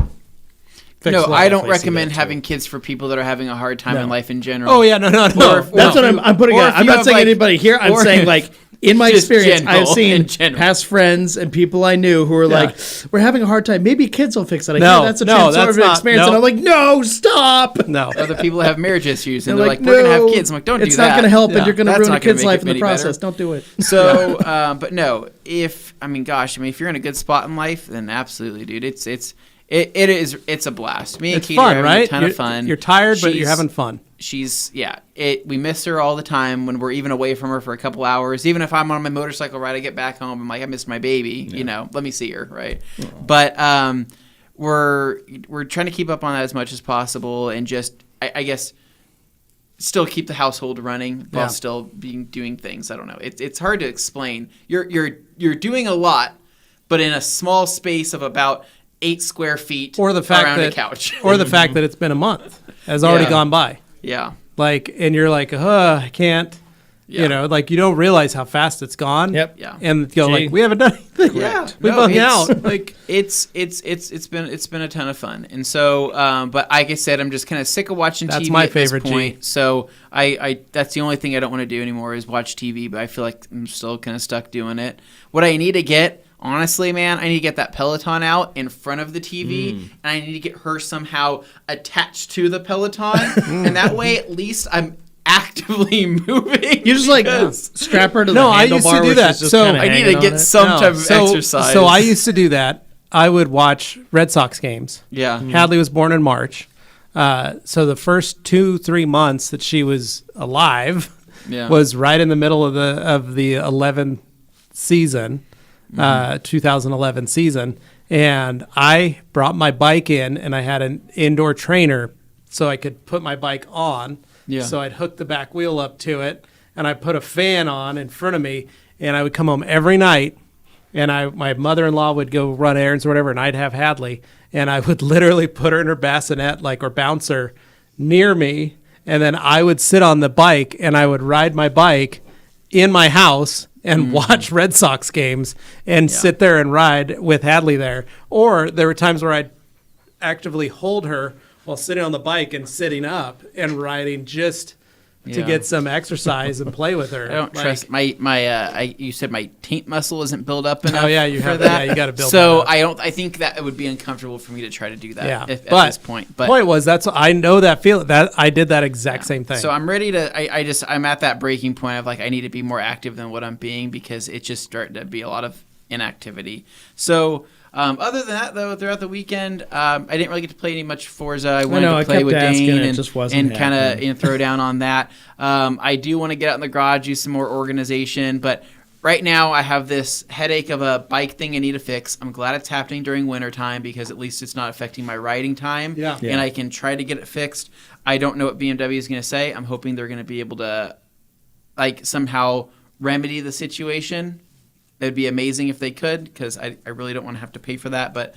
I don't recommend having kids for people that are having a hard time in life in general. Oh yeah, no. That's what I'm putting out. I'm not saying anybody here. I'm saying like in my experience, I've seen past friends and people I knew who were like, "We're having a hard time. Maybe kids will fix it." That's a transformative experience, and I'm like, "No, stop!" No, other people have marriage issues, and they're like, "We're gonna have kids." I'm like, "Don't do that. It's not gonna help, and you're gonna ruin a kid's life in the process. Don't do it." So, but no, if you're in a good spot in life, then absolutely, dude. It's a blast. Me and Katie are having a ton of fun. You're tired, but you're having fun. We miss her all the time when we're even away from her for a couple hours. Even if I'm on my motorcycle ride, I get back home, I'm like, I missed my baby. Let me see her, right? Aww. But we're trying to keep up on that as much as possible, and just I guess still keep the household running while still doing things. I don't know. It's hard to explain. You're doing a lot, but in a small space of about 8 square feet or the fact around that, a couch. Or the fact that it's been a month has already gone by. Yeah. Like, and you're like, I can't, you don't realize how fast it's gone. Yep. Yeah. And go like, we haven't done anything. We hung out. Like, it's been a ton of fun. And so, but like I said, I'm just kind of sick of watching TV. That's my at favorite this point. So I that's the only thing I don't want to do anymore is watch TV. But I feel like I'm still kind of stuck doing it. What I need to get. Honestly, man, I need to get that Peloton out in front of the TV, and I need to get her somehow attached to the Peloton, and that way at least I'm actively moving. You just like strap her to the handlebar. I used to do that. So I need to get some type of exercise. So I used to do that. I would watch Red Sox games. Yeah. Hadley was born in March. So the first 2-3 months that she was alive was right in the middle of the 11th season. 2011 season, and I brought my bike in, and I had an indoor trainer so I could put my bike on. So I'd hook the back wheel up to it, and I put a fan on in front of me, and I would come home every night, and my mother-in-law would go run errands or whatever, and I'd have Hadley, and I would literally put her in her bassinet or bouncer near me, and then I would sit on the bike, and I would ride my bike in my house and watch Red Sox games and sit there and ride with Hadley there. Or there were times where I'd actively hold her while sitting on the bike and sitting up and riding just to get some exercise and play with her. I don't trust you said my taint muscle isn't built up enough. Oh yeah, you have that. Yeah, you got to build. So that up. I think that it would be uncomfortable for me to try to do that. Yeah, at this point. But point was I know that feeling that I did that exact same thing. So I'm ready to. I'm at that breaking point of like I need to be more active than what I'm being because it's just starting to be a lot of inactivity. So. Other than that, though, throughout the weekend, I didn't really get to play any much Forza. I wanted to play with Dane and kind of throw down on that. I do want to get out in the garage, do some more organization, but right now I have this headache of a bike thing I need to fix. I'm glad it's happening during wintertime because at least it's not affecting my riding time, and I can try to get it fixed. I don't know what BMW is going to say. I'm hoping they're going to be able to somehow remedy the situation. It'd be amazing if they could, because I really don't want to have to pay for that, but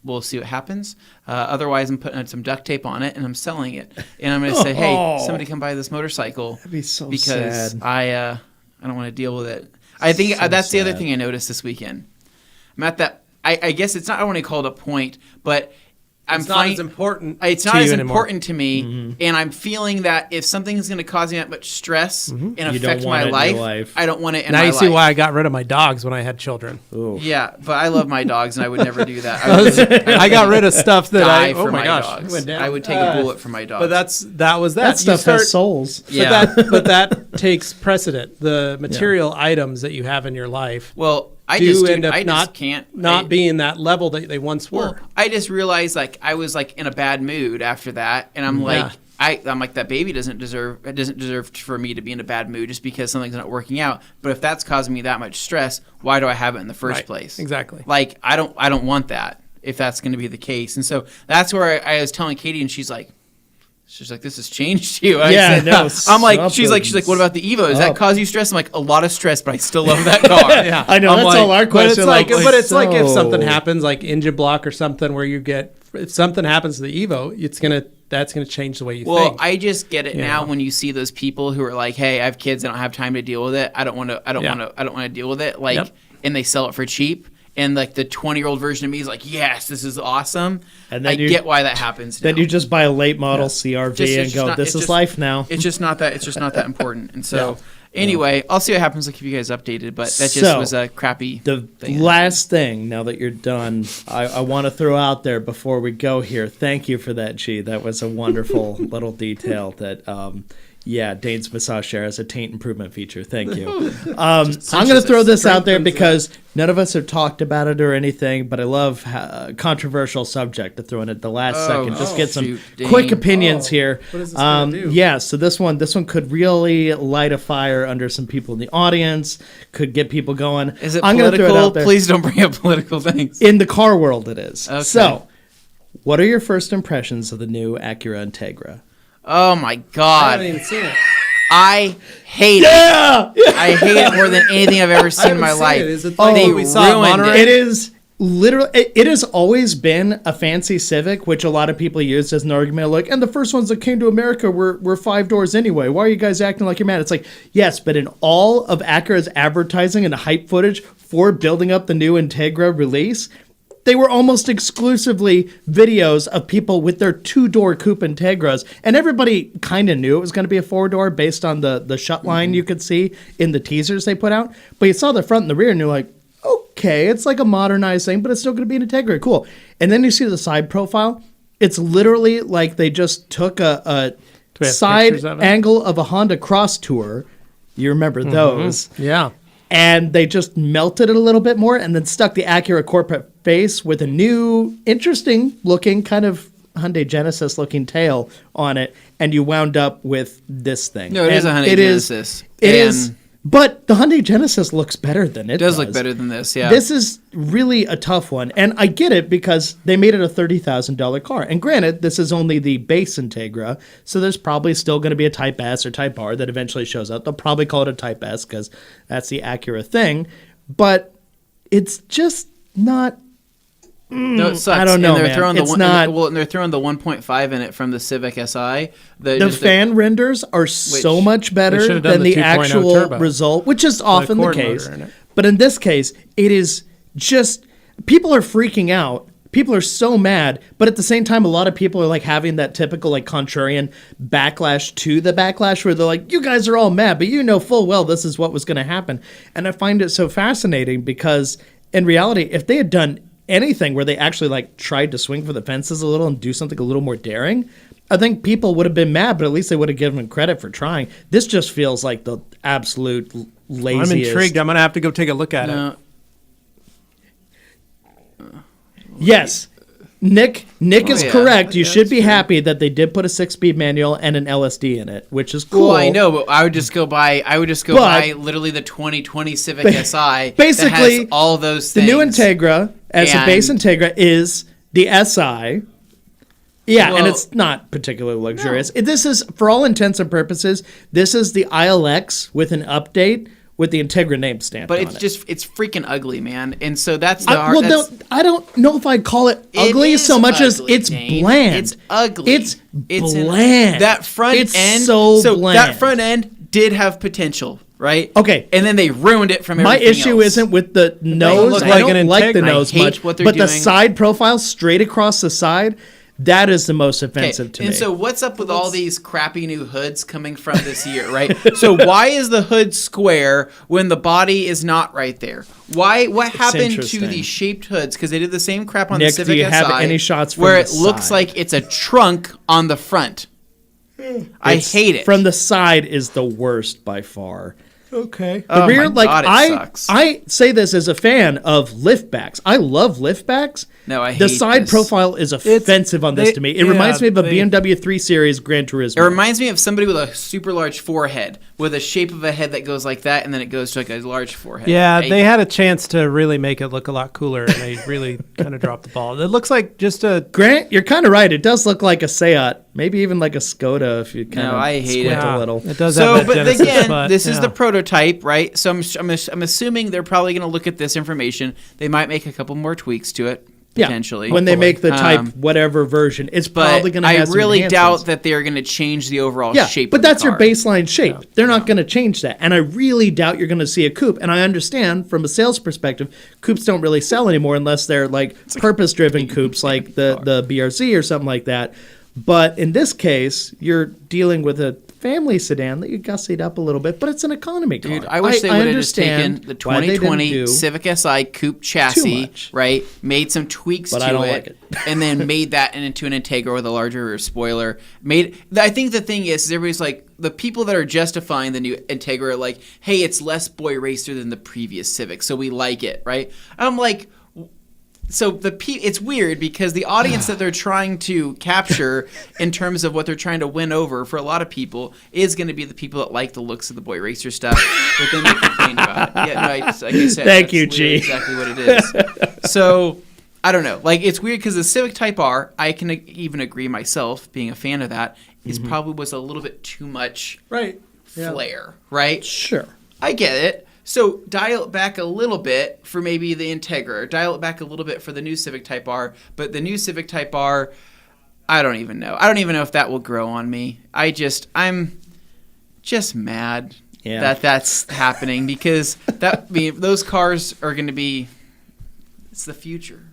we'll see what happens. Otherwise, I'm putting some duct tape on it, and I'm selling it. And I'm going to say, hey, somebody come buy this motorcycle. That'd be so because sad. I don't want to deal with it. I think that's the other thing I noticed this weekend. I'm at that, I guess it's not, I don't want to call it a point, but it's not as important. It's not as important to me, and I'm feeling that if something is going to cause me that much stress and affect my life, I don't want it in my life. Now you see why I got rid of my dogs when I had children. Ooh. Yeah, but I love my dogs, and I would never do that. I got rid of stuff that dogs. I would take a bullet for my dogs. But that was that. That stuff has souls. Yeah. But that takes precedent. The material items that you have in your life. Well, I can't being that level that they once were. Well, I just realized I was in a bad mood after that, and I'm I'm like, that baby doesn't deserve for me to be in a bad mood just because something's not working out. But if that's causing me that much stress, why do I have it in the first place? Exactly. I don't want that if that's going to be the case. And so that's where I was telling Katie, and she's like, this has changed you. I'm like, she's like, what about the Evo? Does that cause you stress? I'm like, a lot of stress, but I still love that car. Yeah, I know. That's all our question. But it's like if something happens, like engine block or something, where if something happens to the Evo, that's gonna change the way you think. Well, I just get it now when you see those people who are like, hey, I have kids, I don't have time to deal with it. I don't want to deal with it. And they sell it for cheap. And the 20-year-old version of me is like, yes, this is awesome. And then I get why that happens now. Then you just buy a late model CRV and go, this is life now. It's just not that. It's just not that important. And so, anyway, I'll see what happens. I'll keep you guys updated. But that just was a crappy. The last thing, now that you're done, I want to throw out there before we go here. Thank you for that, G. That was a wonderful little detail that. Dane's massage chair has a taint improvement feature. Thank you. I'm going to throw this out there because none of us have talked about it or anything, but I love controversial subject to throw in at the last second. Just get some quick opinions here. What is this going to do? So this one could really light a fire under some people in the audience, could get people going. Is it political? Please don't bring up political things. In the car world, it is. Okay. So, what are your first impressions of the new Acura Integra? Oh my God! I haven't even seen it. I hate it. I hate it more than anything I've ever seen in my life. Is it like we saw Monterey? It is literally. It has always been a fancy Civic, which a lot of people use as an argument. Like, and the first ones that came to America were 5 doors anyway. Why are you guys acting like you're mad? It's like, yes, but in all of Acura's advertising and hype footage for building up the new Integra release, they were almost exclusively videos of people with their 2-door coupe Integras, and everybody kind of knew it was going to be a 4-door based on the shut line you could see in the teasers they put out. But you saw the front and the rear, and you're like, okay, it's like a modernized thing, but it's still going to be an Integra. Cool. And then you see the side profile. It's literally like they just took a side angle of a Honda Cross Tour. You remember those. Yeah. And they just melted it a little bit more and then stuck the Acura corporate face with a new, interesting looking, kind of Hyundai Genesis looking tail on it. And you wound up with this thing. No, it is a Hyundai Genesis. It is. But the Hyundai Genesis looks better than it does. It does look better than this, yeah. This is really a tough one. And I get it because they made it a $30,000 car. And granted, this is only the base Integra, so there's probably still going to be a Type S or Type R that eventually shows up. They'll probably call it a Type S because that's the Acura thing. But it's just not... No, it sucks. I don't know, and they're man. Throwing it's the not... and they're throwing the 1.5 in it from the Civic Si. The fan renders are so much better than the actual turbo result, which is often the case. But in this case, it is just... People are freaking out people are so mad, but at the same time, a lot of people are like having that typical like contrarian backlash to the backlash where they're like, you guys are all mad, but you know full well this is what was going to happen. And I find it so fascinating because in reality, if they had done anything where they actually like tried to swing for the fences a little and do something a little more daring, I think people would have been mad, but at least they would have given them credit for trying. This just feels like the absolute laziest. I'm intrigued. I'm going to have to go take a look at it. Yes. Nick is correct. You should be happy that they did put a 6-speed manual and an LSD in it, which is cool. Well, I know, but I would just go buy literally the 2020 Civic SI basically, that has all those things. The new Integra, as a base Integra, is the SI. Yeah, well, and it's not particularly luxurious. No. This is, for all intents and purposes, this is the ILX with an update with the Integra name stamped on it. But it's freaking ugly, man. And so that's the I don't know if I'd call it ugly so much as it's Dane. bland. It's ugly. It's bland. That front end. So bland. That front end did have potential, right? Okay. And then they ruined it from everything else. My issue isn't with the nose. I don't like the nose much. But the side profile straight across the side, that is the most offensive to me. And so what's up with all these crappy new hoods coming from this year, right? So why is the hood square when the body is not right there? What happened to these shaped hoods? Because they did the same crap on the Civic SI. Do you have any shots from where the it looks like it's a trunk on the front? I hate it. From the side is the worst by far. Okay. The rear, my God, it sucks. I say this as a fan of liftbacks. I love liftbacks. No, I hate the side this. profile is offensive on this to me. It reminds me of a BMW 3 Series Gran Turismo. It reminds me of somebody with a super large forehead, with a shape of a head that goes like that, and then it goes to like a large forehead. Yeah, they had a chance to really make it look a lot cooler, and they really kind of dropped the ball. It looks like just a... Grant, you're kind of right. It does look like a Seat. Maybe even like a Skoda if you kind of squint a little. It does have that Genesis, again, this is the prototype, right? So I'm assuming they're probably going to look at this information. They might make a couple more tweaks to it. Potentially. When they make the type whatever version, it's probably going to have some really enhancements. doubt that they're going to change the overall shape but of the that's car. your baseline shape. They're not going to change that. And I really doubt you're going to see a coupe. And I understand from a sales perspective, coupes don't really sell anymore unless they're like purpose-driven coupes like the BRZ or something like that. But in this case, you're dealing with a family sedan that you gussied up a little bit, but it's an economy car. Dude, I wish they would have just taken the 2020 Civic Si coupe chassis, right? Made some tweaks to it, like it. and then made that into an Integra with a larger rear spoiler. I think the thing is everybody's like, the people that are justifying the new Integra are like, hey, it's less boy racer than the previous Civic, so we like it, right? I'm like... So it's weird because the audience that they're trying to capture in terms of what they're trying to win over for a lot of people is going to be the people that like the looks of the boy racer stuff, but then they complain about it. Yeah, no, like I said, thank you, G. Exactly what it is. So I don't know. Like it's weird because the Civic Type R, I can even agree myself, being a fan of that, is probably was a little bit too much flair, right? Sure, I get it. So dial it back a little bit for maybe the Integra. Dial it back a little bit for the new Civic Type R. But the new Civic Type R, I don't even know. I don't even know if that will grow on me. I'm just mad that that's happening because those cars are going to be. It's the future.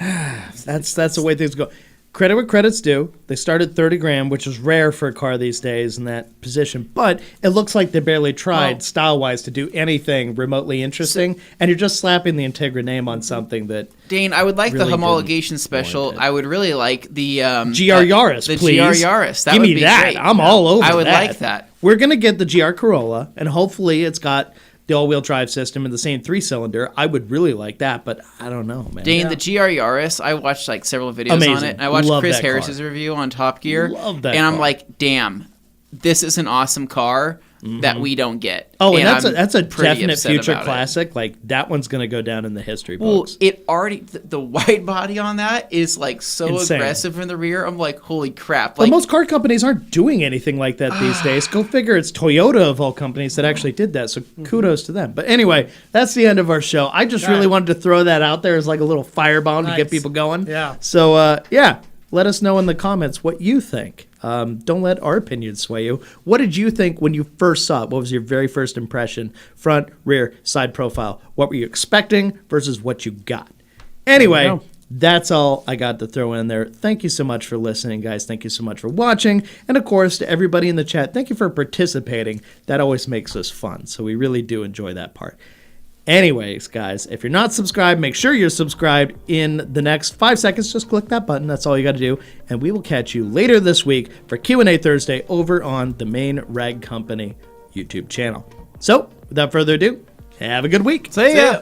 That's the way things go. Credit where credit's due. They started $30,000, which is rare for a car these days in that position. But it looks like they barely tried style-wise to do anything remotely interesting, and you're just slapping the Integra name on something that. Dane, I would like really the homologation special. I would really like the GR Yaris, the please. GR Yaris. That Give would me be that. Great. I'm all over that. I would like that. We're gonna get the GR Corolla, and hopefully it's got the all-wheel drive system and the same 3-cylinder. I would really like that, but I don't know, man. Dane, the GR Yaris, I watched like several videos on it. And I watched Chris Harris's review on Top Gear. Love that and I'm car. like, damn, this is an awesome car that we don't get. Oh, and that's a definite upset future about classic. Like that one's going to go down in the history Well, books. it already the wide body on that is like so Insane. aggressive in the rear. I'm like, holy crap! But Like most car companies aren't doing anything like that these days. Go figure. It's Toyota of all companies that actually did that. So kudos to them. But anyway, that's the end of our show. I just really wanted to throw that out there as like a little firebomb to get people going. Yeah. So let us know in the comments what you think. Don't let our opinions sway you. What did you think when you first saw it? What was your very first impression? Front, rear, side profile. What were you expecting versus what you got? Anyway, That's all I got to throw in there. Thank you so much for listening, guys. Thank you so much for watching. And of course, to everybody in the chat, thank you for participating. That always makes us fun. So we really do enjoy that part. Anyways, guys, if you're not subscribed, make sure you're subscribed in the next 5 seconds. Just click that button. That's all you got to do. And we will catch you later this week for Q&A Thursday over on the Main Rag Company YouTube channel. So, without further ado, have a good week. See ya.